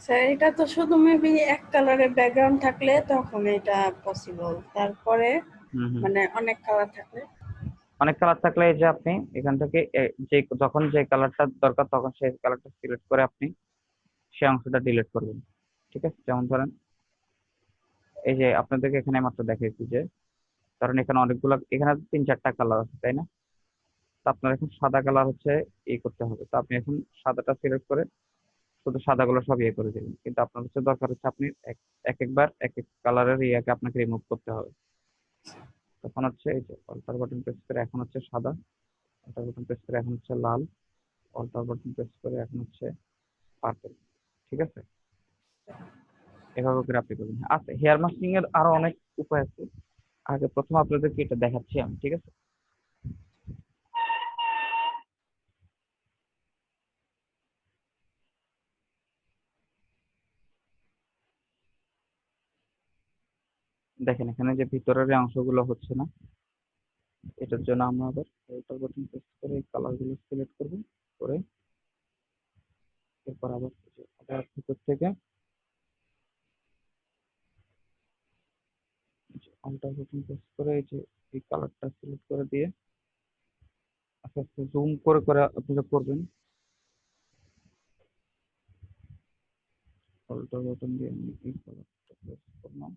স্যার এটা তো শুধু মেবি এক কালারের ব্যাকগ্রাউন্ড থাকলে তখন এটা পসিবল, তারপরে মানে অনেক কালার থাকলে অনেক কালার থাকলে এই যে আপনি এখান থেকে যে যখন যে কালারটা দরকার তখন সেই কালারটা সিলেক্ট করে আপনি সেই অংশটা ডিলিট করবেন, ঠিক আছে। যেমন ধরেন এই যে আপনাদেরকে এখানে মাত্র দেখাইছি যে ধরেন এখানে অনেকগুলো, এখানে 3-4টা কালার আছে তাই না। তো আপনার এখন সাদা কালার হচ্ছে করতে হবে, তো আপনি এখন সাদাটা সিলেক্ট করে শুধু সাদাগুলো সব করে দিবেন। কিন্তু আপনার হচ্ছে দরকার হচ্ছে আপনি একবার এক এক কালারের ইয়াকে আপনাকে রিমুভ করতে হবে। তখন হচ্ছে এই যে অল্টার বাটন প্রেস করে এখন হচ্ছে সাদা, অল্টার বাটন প্রেস করে এখন হচ্ছে লাল, অল্টার বাটন প্রেস করে এখন হচ্ছে পার্পল, ঠিক আছে। এভাবে করে আপনি করবেন। আচ্ছা হেয়ার মাস্কিং এর আরো অনেক উপায় আছে, আগে প্রথম আপনাদেরকে এটা দেখাচ্ছি আমি, ঠিক আছে। দেখেন এখানে যে ভিতরের এই অংশগুলো হচ্ছে না, এটার জন্য আমরা আবার অল্টার বাটন প্রেস করে এই কালার গুলো সিলেক্ট করব, করে এরপর আবার ভিতর থেকে অল্টার বাটন প্রেস করে এই যে এই কালারটা সিলেক্ট করে দিয়ে আস্তে আস্তে জুম করে করে আপনারা করবেন। অল্টার বাটন দিয়ে আমি এই কালারটা প্রেস করলাম,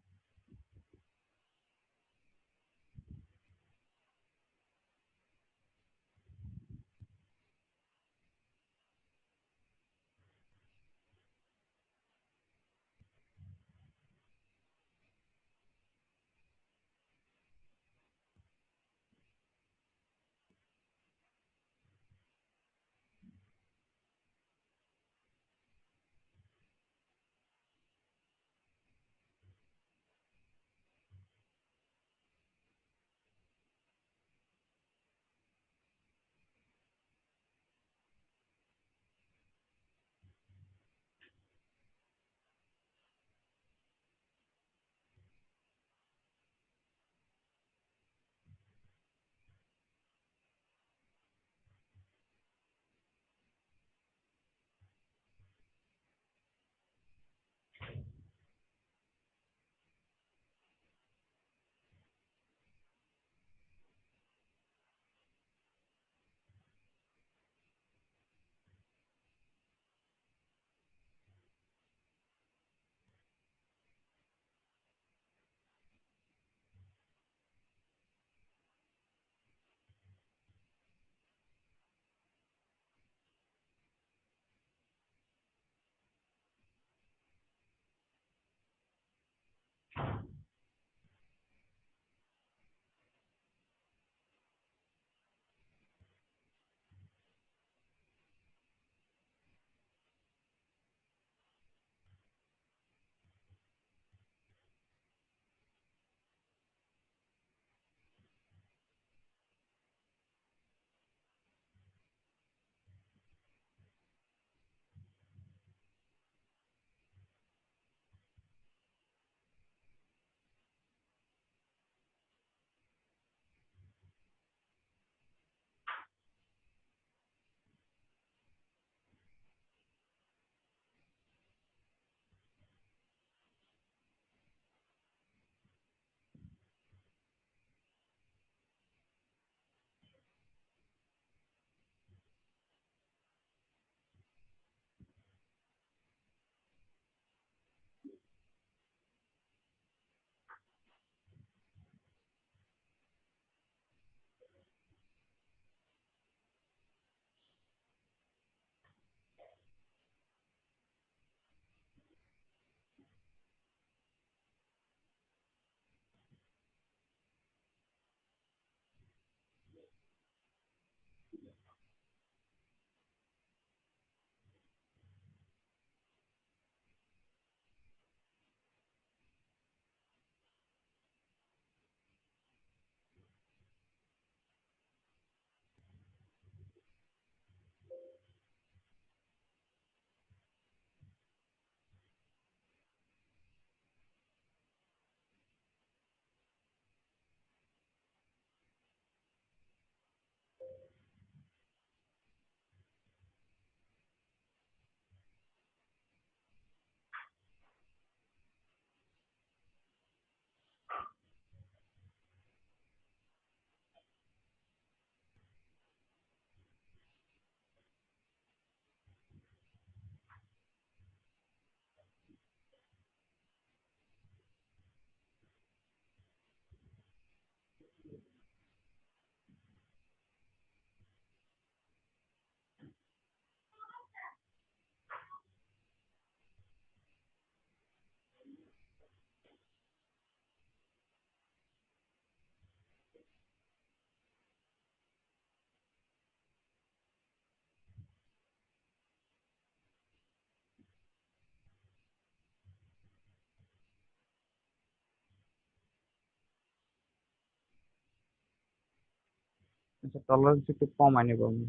আচ্ছা, টলারেন্স একটু কমাই নিব আমি,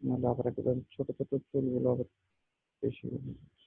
নাহলে আবার একদম ছোট ছোট চুলগুলো আবার বেশি হয়ে যাচ্ছে।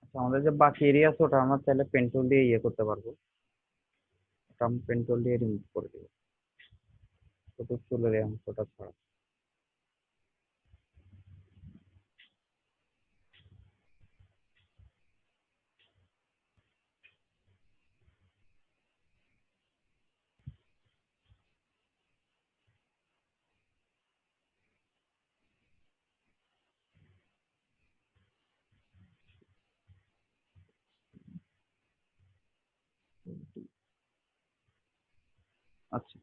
আচ্ছা, আমাদের যে বাকি এরিয়া আছে ওটা আমরা চাইলে পেন্টুল দিয়ে ইয়ে করতে পারবো, ওটা আমি পেন্টুল দিয়ে রিমুভ করে দেবো, শুধু চুলের এই অংশটা ছাড়া। আচ্ছা,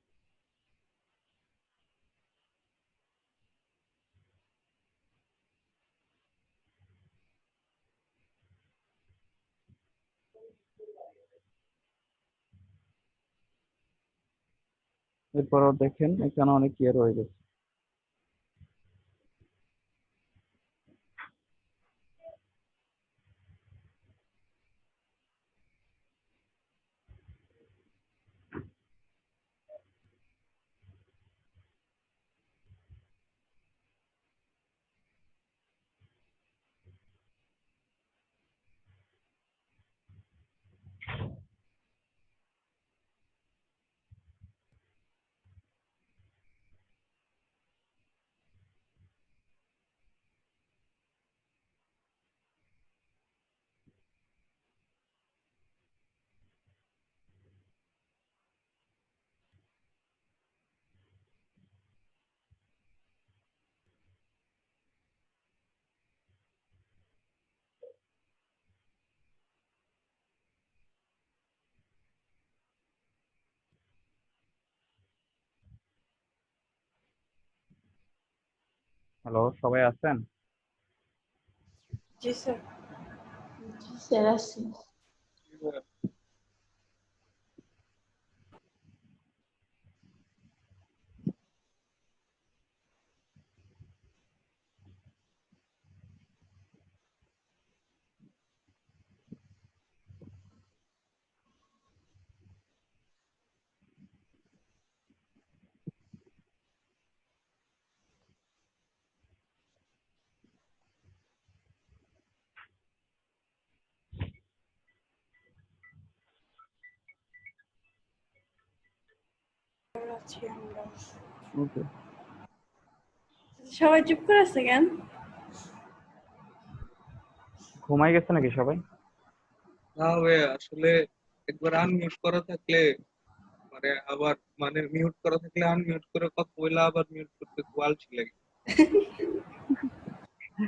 এরপরও দেখেন এখানে অনেক ইয়ে রয়ে গেছে। হ্যালো, সবাই আছেন? জি স্যার। স্যার আছে। আছি আমরা। ওকে, সবাই চুপ করে আছে কেন? ঘুমাই গেছে নাকি সবাই? না ভাই, আসলে একবার আনমিউট করা থাকলে মানে আবার মানে মিউট করা থাকলে আনমিউট করে কথা বলে আবার মিউট করতে খুব আলসি লাগে।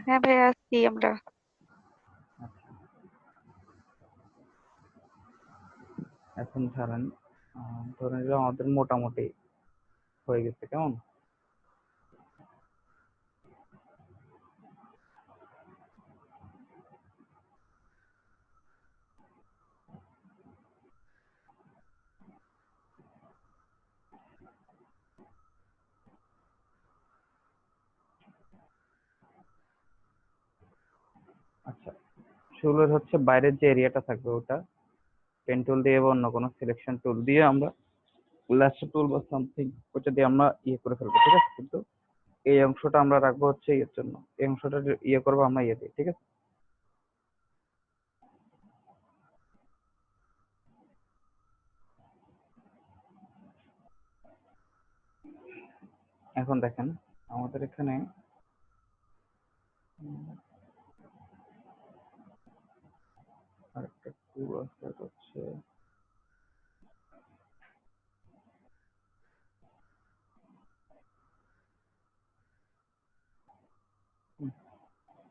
হ্যাঁ ভাই, আছি আমরা। এখন ধরেন ধরে নিলাম আমাদের মোটামুটি হয়ে গেছে, কেমন? আচ্ছা, চুলের হচ্ছে বাইরের যে এরিয়াটা থাকবে ওটা পেন টুল দিয়ে বা অন্য কোনো সিলেকশন টুল দিয়ে আমরা লাস্ট টুল বা সামথিং ওটা দিয়ে আমরা ইয়ে করে ফেলবো, ঠিক আছে? কিন্তু এই অংশটা আমরা রাখবো হচ্ছে ইয়ের জন্য, এই অংশটা ইয়ে করবো আমরা ইয়ে দিয়ে, ঠিক আছে? এখন দেখেন আমাদের এখানে আরেকটা টুল আছে, এটা হচ্ছে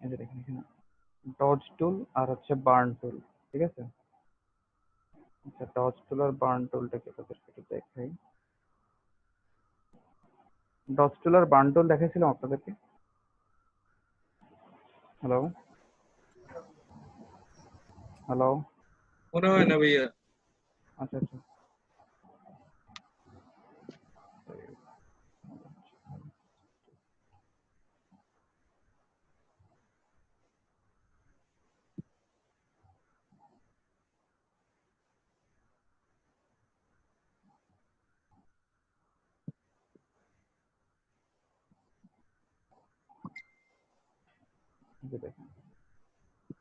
এই যে দেখেন এখানে ডজ টুল আর হচ্ছে বার্ন টুল, ঠিক আছে? আচ্ছা, ডজ টুল আর বার্ন টুলটাকে তাদেরকে একটু দেখাই। ডজ টুল আর বার্ন টুল দেখাইছিলাম আপনাদেরকে। Hello hello. মনে হয় না ভাইয়া। আচ্ছা আচ্ছা, এই যে দেখেন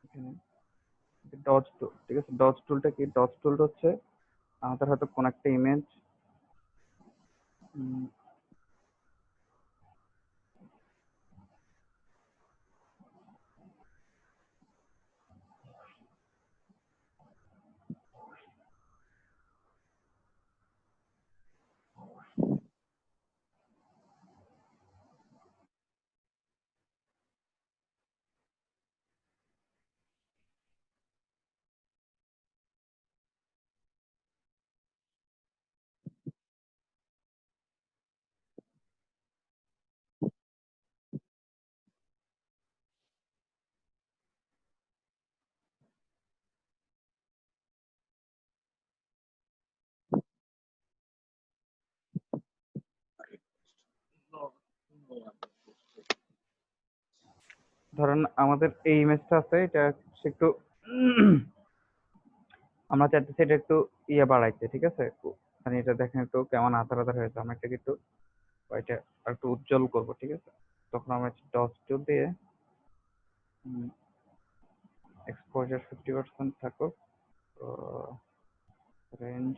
এখানে ডজ টুল, ঠিক আছে? ডজ টুলটা কি? ডজ টুলটা হচ্ছে আমাদের হয়তো কোন একটা ইমেজ ধরেন আমাদের এই ইমেজটা আছে, এটা হচ্ছে একটু আমরা চাইতেছি এটা একটু ইয়ে বাড়াইতে, ঠিক আছে? মানে এটা দেখেন একটু কেমন আধার আধার হয়েছে, আমরা এটাকে একটু এটা আর একটু উজ্জ্বল করবো, ঠিক আছে? তখন আমরা ডজ টুল দিয়ে এক্সপোজার 50% থাকুক, রেঞ্জ